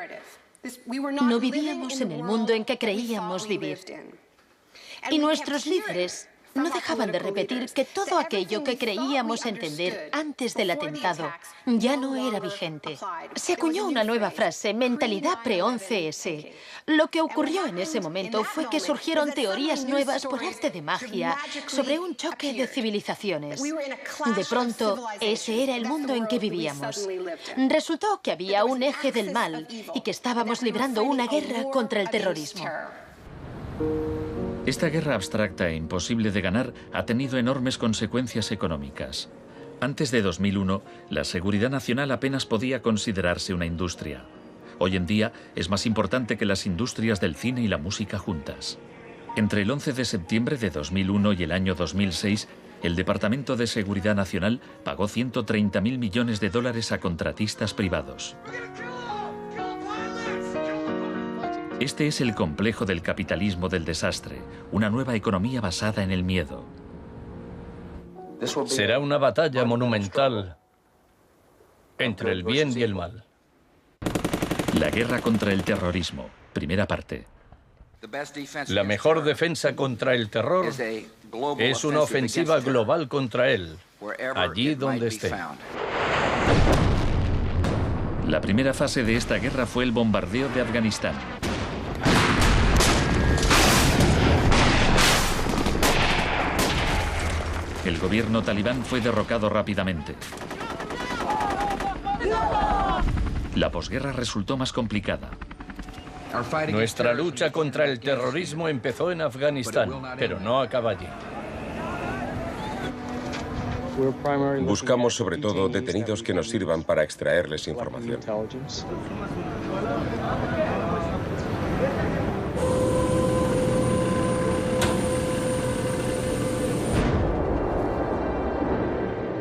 No vivíamos en el mundo en que creíamos vivir. Y nuestros líderes no dejaban de repetir que todo aquello que creíamos entender antes del atentado ya no era vigente. Se acuñó una nueva frase, mentalidad pre-11S. Lo que ocurrió en ese momento fue que surgieron teorías nuevas por arte de magia sobre un choque de civilizaciones. De pronto, ese era el mundo en que vivíamos. Resultó que había un eje del mal y que estábamos librando una guerra contra el terrorismo. Esta guerra abstracta e imposible de ganar ha tenido enormes consecuencias económicas. Antes de 2001, la seguridad nacional apenas podía considerarse una industria. Hoy en día es más importante que las industrias del cine y la música juntas. Entre el 11 de septiembre de 2001 y el año 2006, el Departamento de Seguridad Nacional pagó $130.000 millones a contratistas privados. Este es el complejo del capitalismo del desastre, una nueva economía basada en el miedo. Será una batalla monumental entre el bien y el mal. La guerra contra el terrorismo, primera parte. La mejor defensa contra el terror es una ofensiva global contra él, allí donde esté. La primera fase de esta guerra fue el bombardeo de Afganistán. El gobierno talibán fue derrocado rápidamente. La posguerra resultó más complicada. Nuestra lucha contra el terrorismo empezó en Afganistán, pero no acaba allí. Buscamos sobre todo detenidos que nos sirvan para extraerles información.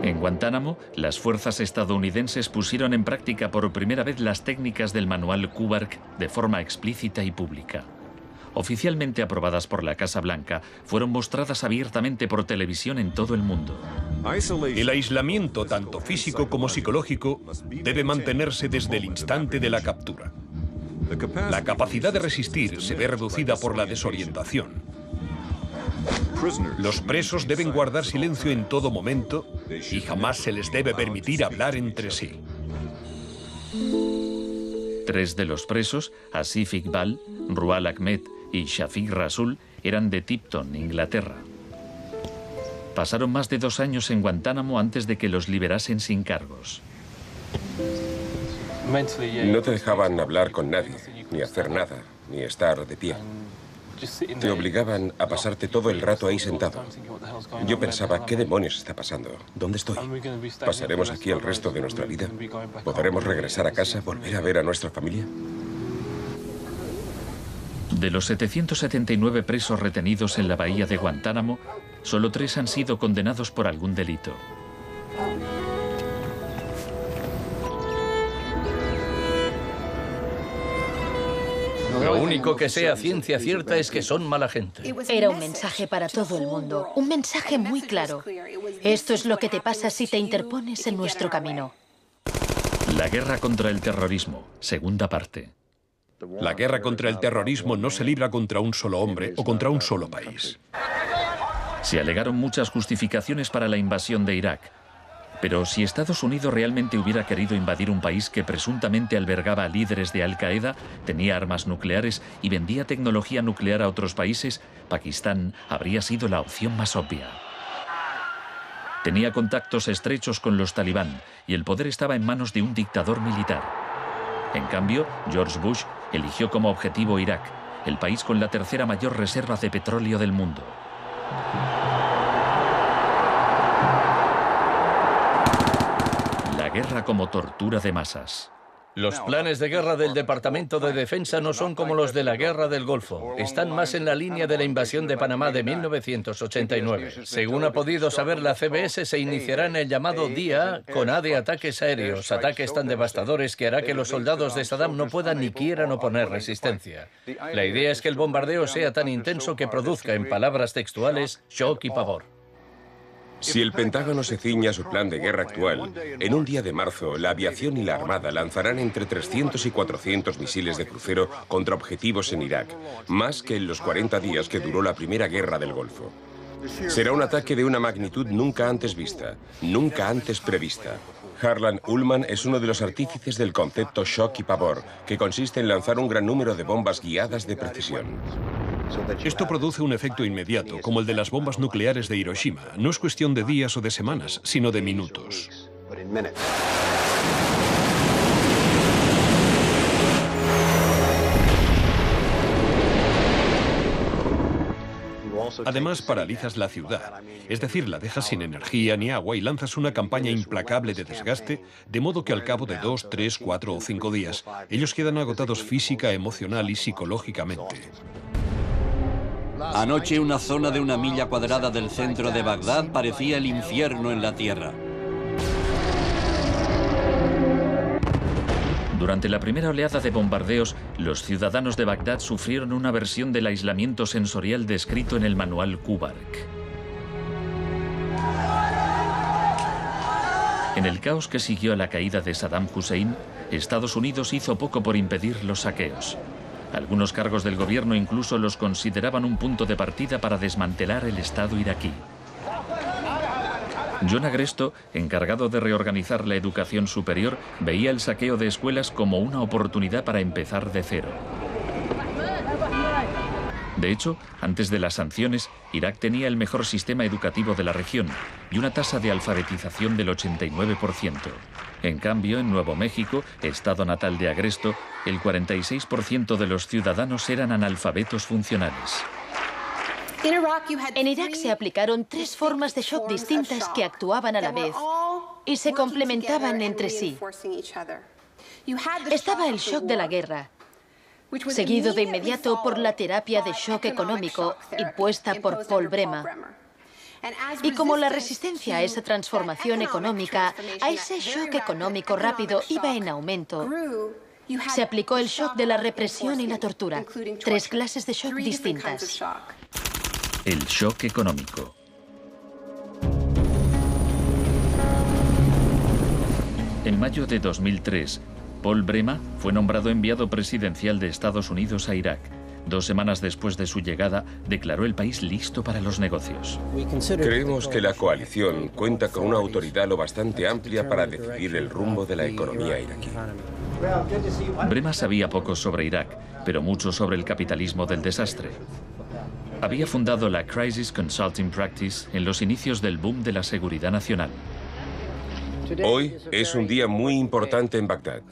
En Guantánamo, las fuerzas estadounidenses pusieron en práctica por primera vez las técnicas del manual Kubark de forma explícita y pública. Oficialmente aprobadas por la Casa Blanca, fueron mostradas abiertamente por televisión en todo el mundo. El aislamiento, tanto físico como psicológico, debe mantenerse desde el instante de la captura. La capacidad de resistir se ve reducida por la desorientación. Los presos deben guardar silencio en todo momento y jamás se les debe permitir hablar entre sí. 3 de los presos, Asif Iqbal, Rual Ahmed y Shafiq Rasul, eran de Tipton, Inglaterra. Pasaron más de 2 años en Guantánamo antes de que los liberasen sin cargos. No te dejaban hablar con nadie, ni hacer nada, ni estar de pie. Te obligaban a pasarte todo el rato ahí sentado. Yo pensaba, ¿qué demonios está pasando? ¿Dónde estoy? ¿Pasaremos aquí el resto de nuestra vida? ¿Podremos regresar a casa, volver a ver a nuestra familia? De los 779 presos retenidos en la bahía de Guantánamo, solo 3 han sido condenados por algún delito. Lo único que sé a ciencia cierta es que son mala gente. Era un mensaje para todo el mundo, un mensaje muy claro. Esto es lo que te pasa si te interpones en nuestro camino. La guerra contra el terrorismo, segunda parte. La guerra contra el terrorismo no se libra contra un solo hombre o contra un solo país. Se alegaron muchas justificaciones para la invasión de Irak. Pero si Estados Unidos realmente hubiera querido invadir un país que presuntamente albergaba a líderes de Al-Qaeda, tenía armas nucleares y vendía tecnología nuclear a otros países, Pakistán habría sido la opción más obvia. Tenía contactos estrechos con los talibán y el poder estaba en manos de un dictador militar. En cambio, George Bush eligió como objetivo Irak, el país con la tercera mayor reserva de petróleo del mundo. La guerra como tortura de masas. Los planes de guerra del Departamento de Defensa no son como los de la Guerra del Golfo. Están más en la línea de la invasión de Panamá de 1989. Según ha podido saber la CBS, se iniciará en el llamado Día A con A de ataques aéreos, ataques tan devastadores que hará que los soldados de Saddam no puedan ni quieran oponer resistencia. La idea es que el bombardeo sea tan intenso que produzca, en palabras textuales, shock y pavor. Si el Pentágono se ciña a su plan de guerra actual, en un día de marzo, la aviación y la armada lanzarán entre 300 y 400 misiles de crucero contra objetivos en Irak, más que en los 40 días que duró la primera guerra del Golfo. Será un ataque de una magnitud nunca antes vista, nunca antes prevista. Harlan Ullman es uno de los artífices del concepto shock y pavor, que consiste en lanzar un gran número de bombas guiadas de precisión. Esto produce un efecto inmediato, como el de las bombas nucleares de Hiroshima. No es cuestión de días o de semanas, sino de minutos. Además, paralizas la ciudad, es decir, la dejas sin energía ni agua y lanzas una campaña implacable de desgaste, de modo que al cabo de 2, 3, 4 o 5 días, ellos quedan agotados física, emocional y psicológicamente. Anoche una zona de 1 milla cuadrada del centro de Bagdad parecía el infierno en la tierra. Durante la primera oleada de bombardeos, los ciudadanos de Bagdad sufrieron una versión del aislamiento sensorial descrito en el manual Kubark. En el caos que siguió a la caída de Saddam Hussein, Estados Unidos hizo poco por impedir los saqueos. Algunos cargos del gobierno incluso los consideraban un punto de partida para desmantelar el Estado iraquí. John Agresto, encargado de reorganizar la educación superior, veía el saqueo de escuelas como una oportunidad para empezar de cero. De hecho, antes de las sanciones, Irak tenía el mejor sistema educativo de la región y una tasa de alfabetización del 89%. En cambio, en Nuevo México, estado natal de Agresto, el 46% de los ciudadanos eran analfabetos funcionales. En Irak se aplicaron 3 formas de shock distintas que actuaban a la vez y se complementaban entre sí. Estaba el shock de la guerra, seguido de inmediato por la terapia de shock económico impuesta por Paul Bremer. Y como la resistencia a esa transformación económica, a ese shock económico rápido iba en aumento, se aplicó el shock de la represión y la tortura. 3 clases de shock distintas. El shock económico. En mayo de 2003, Paul Bremer fue nombrado enviado presidencial de Estados Unidos a Irak. 2 semanas después de su llegada, declaró el país listo para los negocios. Creemos que la coalición cuenta con una autoridad lo bastante amplia para decidir el rumbo de la economía iraquí. Bremer sabía poco sobre Irak, pero mucho sobre el capitalismo del desastre. Había fundado la Crisis Consulting Practice en los inicios del boom de la seguridad nacional. Hoy es un día muy importante en Bagdad.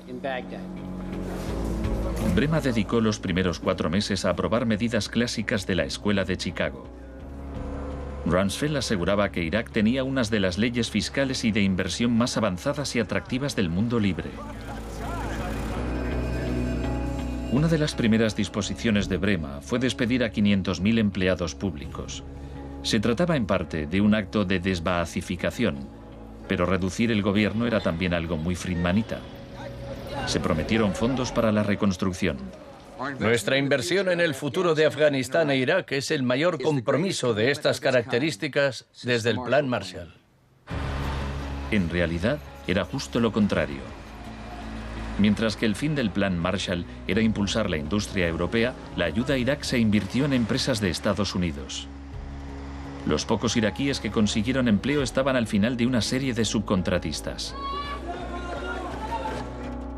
Bremer dedicó los primeros 4 meses a aprobar medidas clásicas de la Escuela de Chicago. Rumsfeld aseguraba que Irak tenía unas de las leyes fiscales y de inversión más avanzadas y atractivas del mundo libre. Una de las primeras disposiciones de Bremer fue despedir a 500.000 empleados públicos. Se trataba en parte de un acto de desbaazificación, pero reducir el gobierno era también algo muy friedmanita. Se prometieron fondos para la reconstrucción. Nuestra inversión en el futuro de Afganistán e Irak es el mayor compromiso de estas características desde el Plan Marshall. En realidad, era justo lo contrario. Mientras que el fin del Plan Marshall era impulsar la industria europea, la ayuda a Irak se invirtió en empresas de Estados Unidos. Los pocos iraquíes que consiguieron empleo estaban al final de una serie de subcontratistas.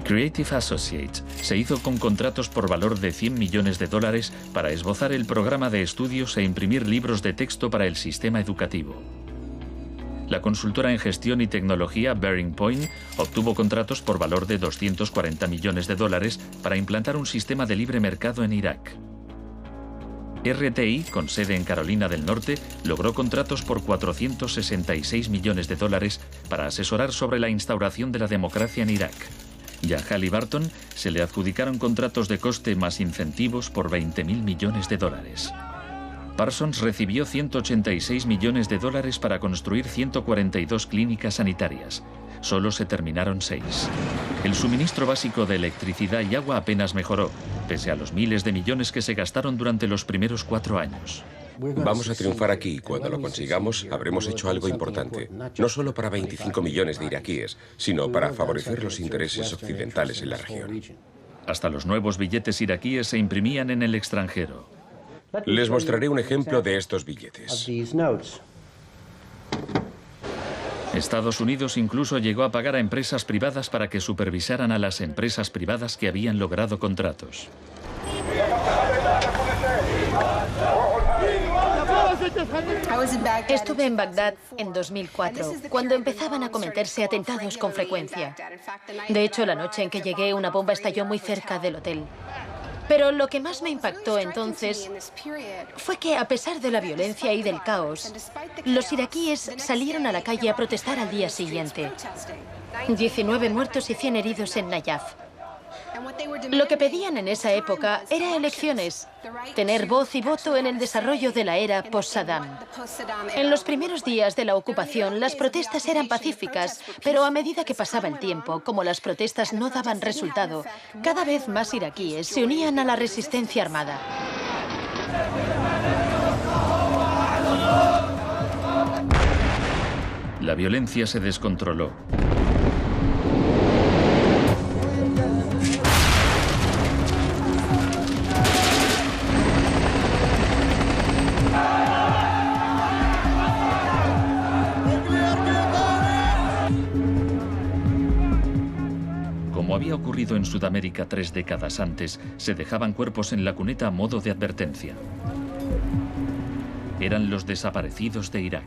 Creative Associates se hizo con contratos por valor de $100 millones para esbozar el programa de estudios e imprimir libros de texto para el sistema educativo. La consultora en gestión y tecnología Bearing Point obtuvo contratos por valor de $240 millones para implantar un sistema de libre mercado en Irak. RTI, con sede en Carolina del Norte, logró contratos por $466 millones para asesorar sobre la instauración de la democracia en Irak. Y a Halliburton se le adjudicaron contratos de coste más incentivos por $20.000 millones. Parsons recibió $186 millones para construir 142 clínicas sanitarias. Solo se terminaron 6. El suministro básico de electricidad y agua apenas mejoró, pese a los miles de millones que se gastaron durante los primeros 4 años. Vamos a triunfar aquí y cuando lo consigamos habremos hecho algo importante, no solo para 25 millones de iraquíes, sino para favorecer los intereses occidentales en la región. Hasta los nuevos billetes iraquíes se imprimían en el extranjero. Les mostraré un ejemplo de estos billetes. Estados Unidos incluso llegó a pagar a empresas privadas para que supervisaran a las empresas privadas que habían logrado contratos. Estuve en Bagdad en 2004, cuando empezaban a cometerse atentados con frecuencia. De hecho, la noche en que llegué, una bomba estalló muy cerca del hotel. Pero lo que más me impactó entonces fue que, a pesar de la violencia y del caos, los iraquíes salieron a la calle a protestar al día siguiente. 19 muertos y 100 heridos en Nayaf. Lo que pedían en esa época era elecciones, tener voz y voto en el desarrollo de la era post-Saddam. En los primeros días de la ocupación, las protestas eran pacíficas, pero a medida que pasaba el tiempo, como las protestas no daban resultado, cada vez más iraquíes se unían a la resistencia armada. La violencia se descontroló. Como había ocurrido en Sudamérica 3 décadas antes, se dejaban cuerpos en la cuneta a modo de advertencia. Eran los desaparecidos de Irak.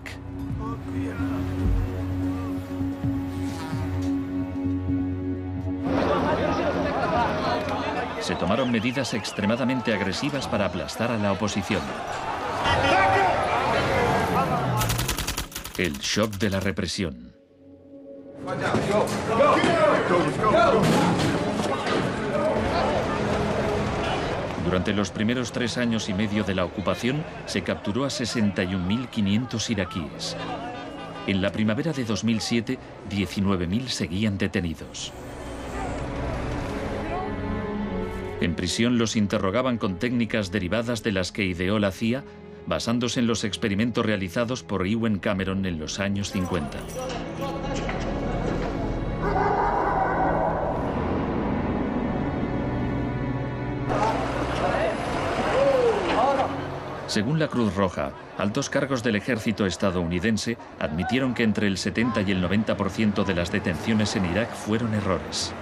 Se tomaron medidas extremadamente agresivas para aplastar a la oposición. El shock de la represión. Durante los primeros 3 años y medio de la ocupación, se capturó a 61.500 iraquíes. En la primavera de 2007, 19.000 seguían detenidos. En prisión los interrogaban con técnicas derivadas de las que ideó la CIA, basándose en los experimentos realizados por Ewen Cameron en los años 50. Según la Cruz Roja, altos cargos del ejército estadounidense admitieron que entre el 70 y el 90% de las detenciones en Irak fueron errores.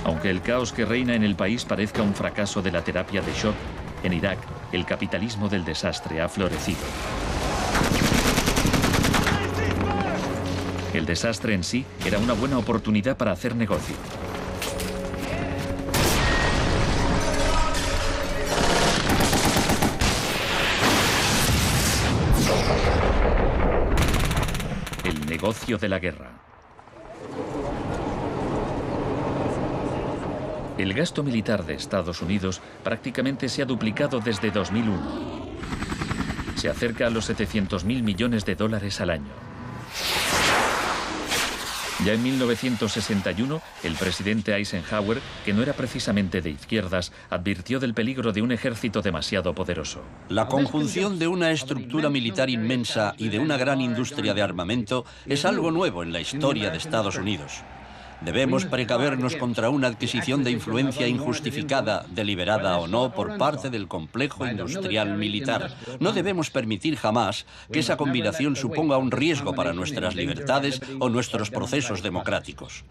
Aunque el caos que reina en el país parezca un fracaso de la terapia de shock, en Irak el capitalismo del desastre ha florecido. El desastre en sí era una buena oportunidad para hacer negocio. El negocio de la guerra. El gasto militar de Estados Unidos prácticamente se ha duplicado desde 2001. Se acerca a los 700.000 millones de dólares al año. Ya en 1961, el presidente Eisenhower, que no era precisamente de izquierdas, advirtió del peligro de un ejército demasiado poderoso. La conjunción de una estructura militar inmensa y de una gran industria de armamento es algo nuevo en la historia de Estados Unidos. Debemos precavernos contra una adquisición de influencia injustificada, deliberada o no, por parte del complejo industrial militar. No debemos permitir jamás que esa combinación suponga un riesgo para nuestras libertades o nuestros procesos democráticos.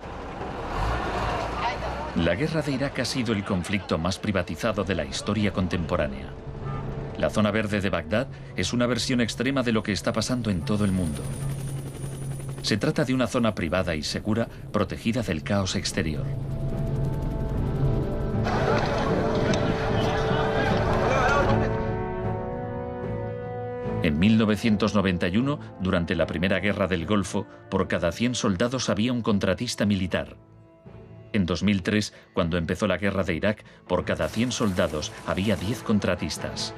La guerra de Irak ha sido el conflicto más privatizado de la historia contemporánea. La zona verde de Bagdad es una versión extrema de lo que está pasando en todo el mundo. Se trata de una zona privada y segura, protegida del caos exterior. En 1991, durante la Primera Guerra del Golfo, por cada 100 soldados había un contratista militar. En 2003, cuando empezó la guerra de Irak, por cada 100 soldados había 10 contratistas.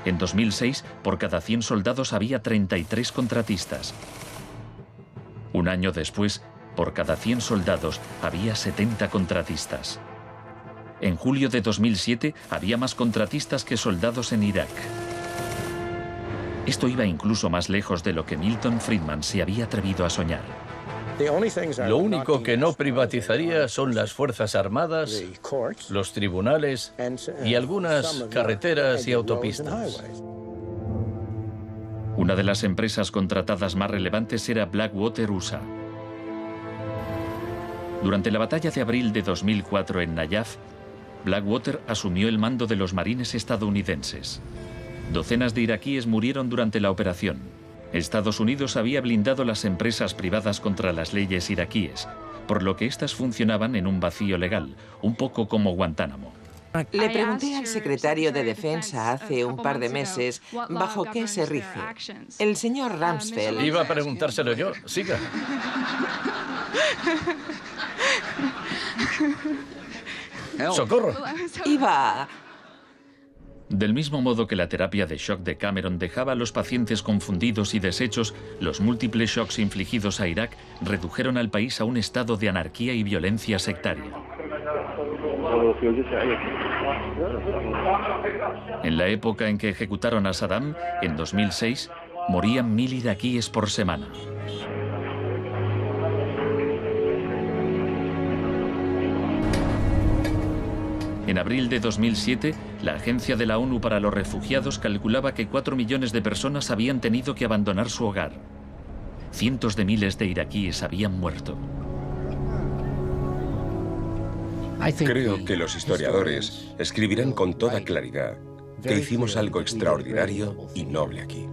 En 2006, por cada 100 soldados había 33 contratistas. Un año después, por cada 100 soldados había 70 contratistas. En julio de 2007 había más contratistas que soldados en Irak. Esto iba incluso más lejos de lo que Milton Friedman se había atrevido a soñar. Lo único que no privatizaría son las Fuerzas Armadas, los tribunales y algunas carreteras y autopistas. Una de las empresas contratadas más relevantes era Blackwater USA. Durante la batalla de abril de 2004 en Nayaf, Blackwater asumió el mando de los marines estadounidenses. Docenas de iraquíes murieron durante la operación. Estados Unidos había blindado las empresas privadas contra las leyes iraquíes, por lo que éstas funcionaban en un vacío legal, un poco como Guantánamo. Le pregunté al secretario de Defensa hace un par de meses bajo qué se rige. El señor Rumsfeld... Iba a preguntárselo yo. Siga. ¡Socorro! Iba... Del mismo modo que la terapia de shock de Cameron dejaba a los pacientes confundidos y deshechos, los múltiples shocks infligidos a Irak redujeron al país a un estado de anarquía y violencia sectaria. En la época en que ejecutaron a Saddam, en 2006, morían 1000 iraquíes por semana. En abril de 2007, la Agencia de la ONU para los Refugiados calculaba que 4 millones de personas habían tenido que abandonar su hogar. Cientos de miles de iraquíes habían muerto. Creo que los historiadores escribirán con toda claridad que hicimos algo extraordinario y noble aquí.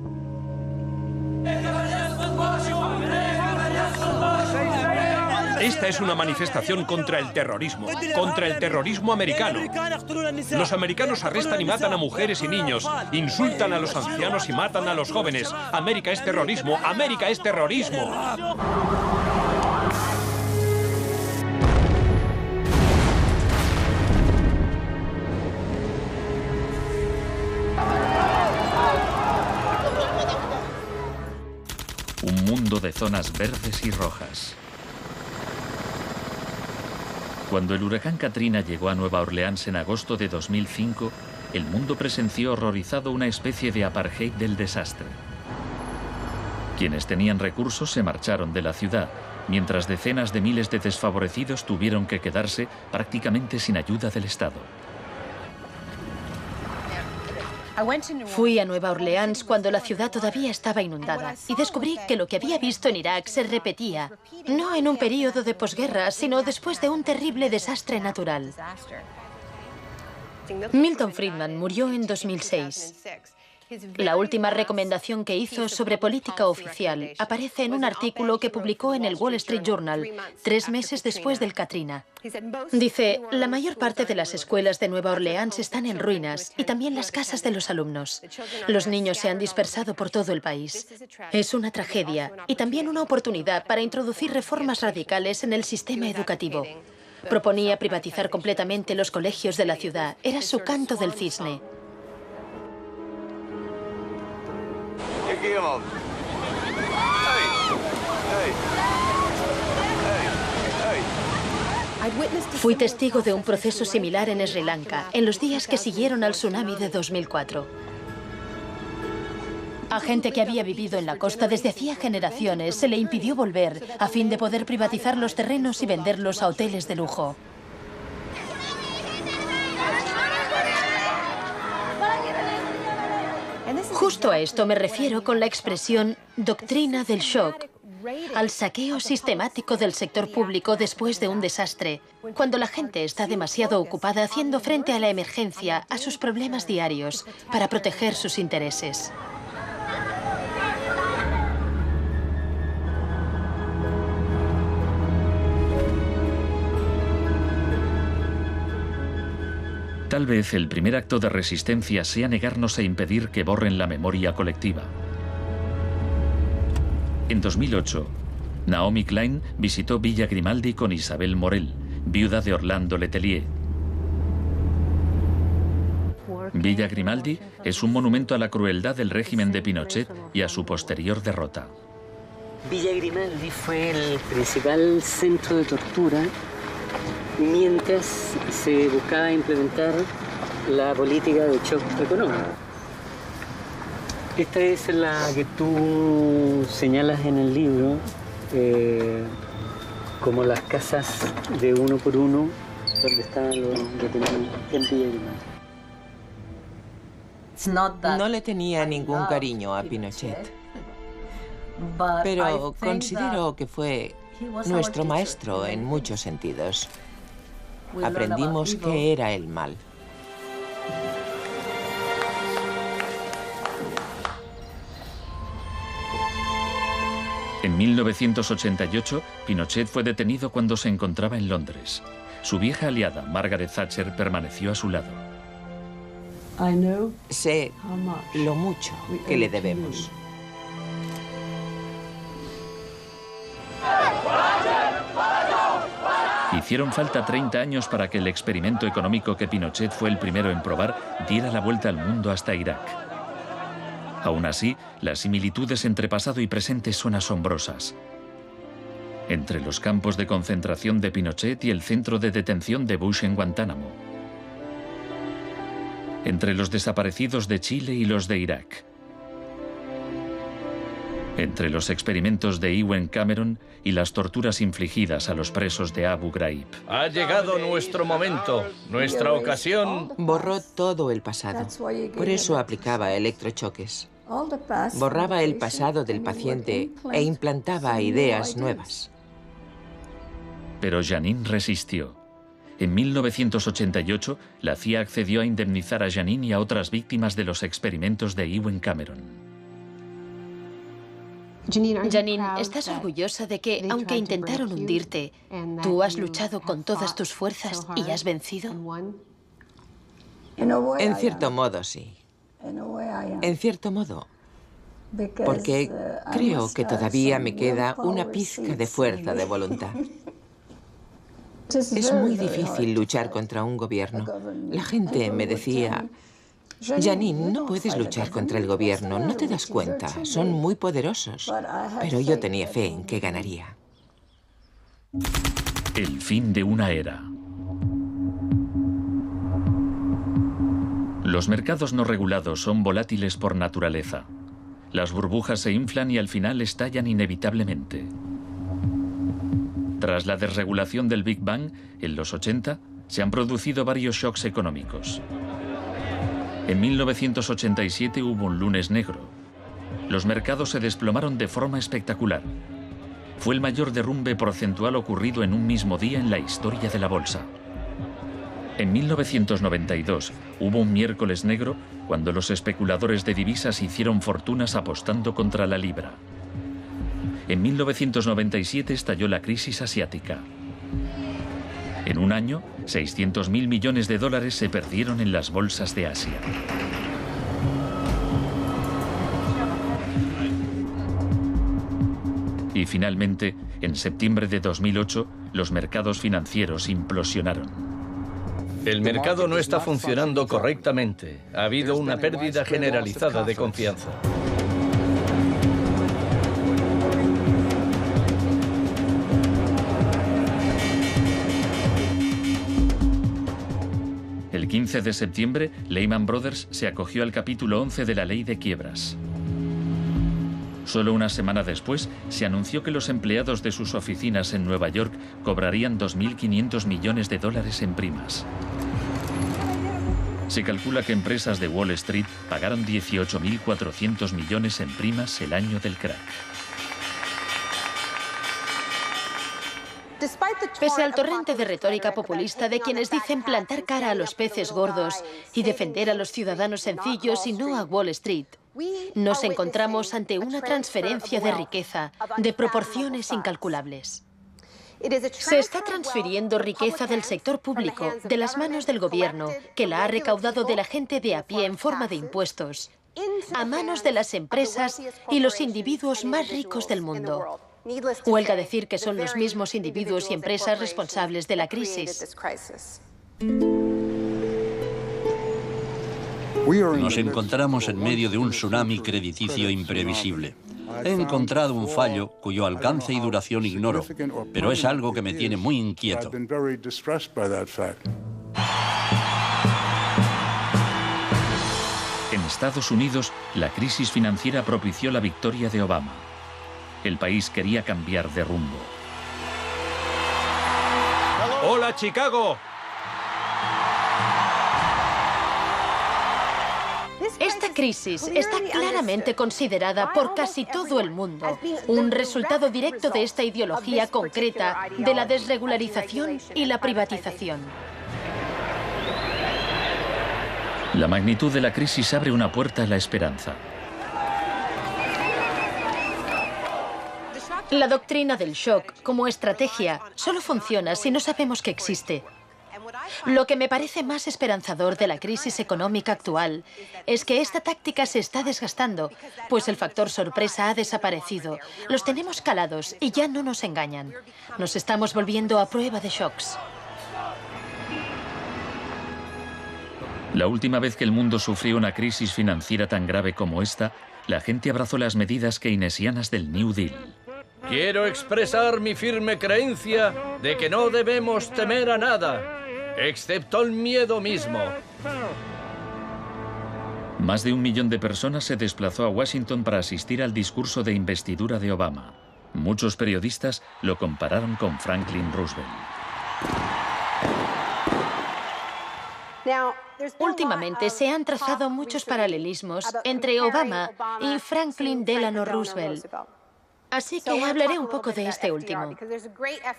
Esta es una manifestación contra el terrorismo americano. Los americanos arrestan y matan a mujeres y niños, insultan a los ancianos y matan a los jóvenes. América es terrorismo, América es terrorismo. Un mundo de zonas verdes y rojas. Cuando el huracán Katrina llegó a Nueva Orleans en agosto de 2005, el mundo presenció horrorizado una especie de apartheid del desastre. Quienes tenían recursos se marcharon de la ciudad, mientras decenas de miles de desfavorecidos tuvieron que quedarse prácticamente sin ayuda del Estado. Fui a Nueva Orleans cuando la ciudad todavía estaba inundada y descubrí que lo que había visto en Irak se repetía, no en un periodo de posguerra, sino después de un terrible desastre natural. Milton Friedman murió en 2006. La última recomendación que hizo sobre política oficial aparece en un artículo que publicó en el Wall Street Journal 3 meses después del Katrina. Dice, la mayor parte de las escuelas de Nueva Orleans están en ruinas y también las casas de los alumnos. Los niños se han dispersado por todo el país. Es una tragedia y también una oportunidad para introducir reformas radicales en el sistema educativo. Proponía privatizar completamente los colegios de la ciudad. Era su canto del cisne. Fui testigo de un proceso similar en Sri Lanka, en los días que siguieron al tsunami de 2004. A gente que había vivido en la costa desde hacía generaciones se le impidió volver a fin de poder privatizar los terrenos y venderlos a hoteles de lujo. Justo a esto me refiero con la expresión doctrina del shock, al saqueo sistemático del sector público después de un desastre, cuando la gente está demasiado ocupada haciendo frente a la emergencia, a sus problemas diarios, para proteger sus intereses. Tal vez el primer acto de resistencia sea negarnos a impedir que borren la memoria colectiva. En 2008, Naomi Klein visitó Villa Grimaldi con Isabel Morel, viuda de Orlando Letelier. Villa Grimaldi es un monumento a la crueldad del régimen de Pinochet y a su posterior derrota. Villa Grimaldi fue el principal centro de tortura mientras se buscaba implementar la política de shock económico. Esta es la que tú señalas en el libro como las casas de uno por uno donde estaban los detenidos en Villa Grimaldi. No le tenía ningún cariño a Pinochet, pero considero que fue nuestro maestro en muchos sentidos. Aprendimos qué era el mal. En 1988, Pinochet fue detenido cuando se encontraba en Londres. su vieja aliada, Margaret Thatcher, permaneció a su lado. Sé lo mucho que le debemos. Hicieron falta 30 años para que el experimento económico que Pinochet fue el primero en probar diera la vuelta al mundo hasta Irak. Aún así, las similitudes entre pasado y presente son asombrosas. Entre los campos de concentración de Pinochet y el centro de detención de Bush en Guantánamo. Entre los desaparecidos de Chile y los de Irak. Entre los experimentos de Ewen Cameron y las torturas infligidas a los presos de Abu Ghraib. Ha llegado nuestro momento, nuestra ocasión. Borró todo el pasado. Por eso aplicaba electrochoques. Borraba el pasado del paciente e implantaba ideas nuevas. Pero Janine resistió. En 1988, la CIA accedió a indemnizar a Janine y a otras víctimas de los experimentos de Ewen Cameron. Janine, ¿estás orgullosa de que, aunque intentaron hundirte, tú has luchado con todas tus fuerzas y has vencido? En cierto modo, sí. En cierto modo. Porque creo que todavía me queda una pizca de fuerza de voluntad. Es muy difícil luchar contra un gobierno. La gente me decía: Janine, no puedes luchar contra el gobierno, no te das cuenta, son muy poderosos. Pero yo tenía fe en que ganaría. El fin de una era. Los mercados no regulados son volátiles por naturaleza. Las burbujas se inflan y al final estallan inevitablemente. Tras la desregulación del Big Bang, en los 80, se han producido varios shocks económicos. En 1987 hubo un lunes negro. Los mercados se desplomaron de forma espectacular. Fue el mayor derrumbe porcentual ocurrido en un mismo día en la historia de la bolsa. En 1992 hubo un miércoles negro cuando los especuladores de divisas hicieron fortunas apostando contra la libra. En 1997 estalló la crisis asiática. En un año, 600.000 millones de dólares se perdieron en las bolsas de Asia. Y finalmente, en septiembre de 2008, los mercados financieros implosionaron. El mercado no está funcionando correctamente. Ha habido una pérdida generalizada de confianza. El 15 de septiembre, Lehman Brothers se acogió al capítulo 11 de la ley de quiebras. Solo una semana después, se anunció que los empleados de sus oficinas en Nueva York cobrarían 2.500 millones de dólares en primas. Se calcula que empresas de Wall Street pagaron 18.400 millones en primas el año del crack. Pese al torrente de retórica populista de quienes dicen plantar cara a los peces gordos y defender a los ciudadanos sencillos y no a Wall Street, nos encontramos ante una transferencia de riqueza de proporciones incalculables. Se está transfiriendo riqueza del sector público, de las manos del gobierno, que la ha recaudado de la gente de a pie en forma de impuestos, a manos de las empresas y los individuos más ricos del mundo. Huelga decir que son los mismos individuos y empresas responsables de la crisis. Nos encontramos en medio de un tsunami crediticio imprevisible. He encontrado un fallo cuyo alcance y duración ignoro, pero es algo que me tiene muy inquieto. En Estados Unidos, la crisis financiera propició la victoria de Obama. El país quería cambiar de rumbo. ¡Hola, Chicago! Esta crisis está claramente considerada por casi todo el mundo un resultado directo de esta ideología concreta de la desregularización y la privatización. La magnitud de la crisis abre una puerta a la esperanza. La doctrina del shock, como estrategia, solo funciona si no sabemos que existe. Lo que me parece más esperanzador de la crisis económica actual es que esta táctica se está desgastando, pues el factor sorpresa ha desaparecido. Los tenemos calados y ya no nos engañan. Nos estamos volviendo a prueba de shocks. La última vez que el mundo sufrió una crisis financiera tan grave como esta, la gente abrazó las medidas keynesianas del New Deal. Quiero expresar mi firme creencia de que no debemos temer a nada, excepto el miedo mismo. Más de 1 millón de personas se desplazó a Washington para asistir al discurso de investidura de Obama. Muchos periodistas lo compararon con Franklin Roosevelt. Últimamente se han trazado muchos paralelismos entre Obama y Franklin Delano Roosevelt. Así que hablaré un poco de este último.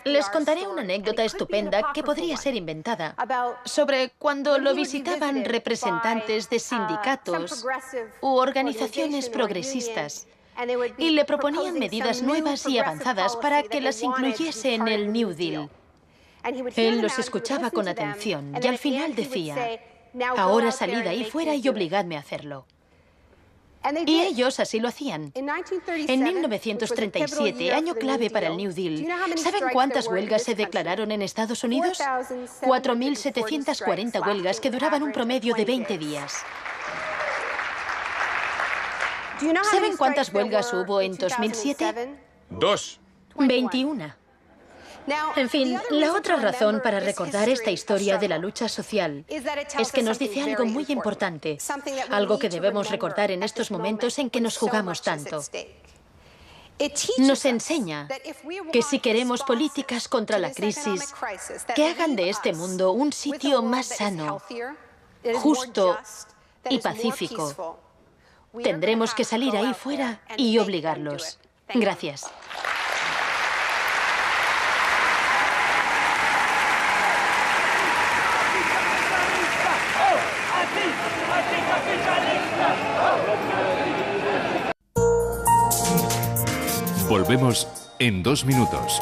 Les contaré una anécdota estupenda que podría ser inventada sobre cuando lo visitaban representantes de sindicatos u organizaciones progresistas y le proponían medidas nuevas y avanzadas para que las incluyese en el New Deal. Él los escuchaba con atención y al final decía: ahora salid ahí fuera y obligadme a hacerlo. Y ellos así lo hacían. En 1937, año clave para el New Deal, ¿saben cuántas huelgas se declararon en Estados Unidos? 4.740 huelgas que duraban un promedio de 20 días. ¿Saben cuántas huelgas hubo en 2007? 2. 21. En fin, la otra razón para recordar esta historia de la lucha social es que nos dice algo muy importante, algo que debemos recordar en estos momentos en que nos jugamos tanto. Nos enseña que si queremos políticas contra la crisis que hagan de este mundo un sitio más sano, justo y pacífico, tendremos que salir ahí fuera y obligarlos. Gracias. Volvemos en 2 minutos.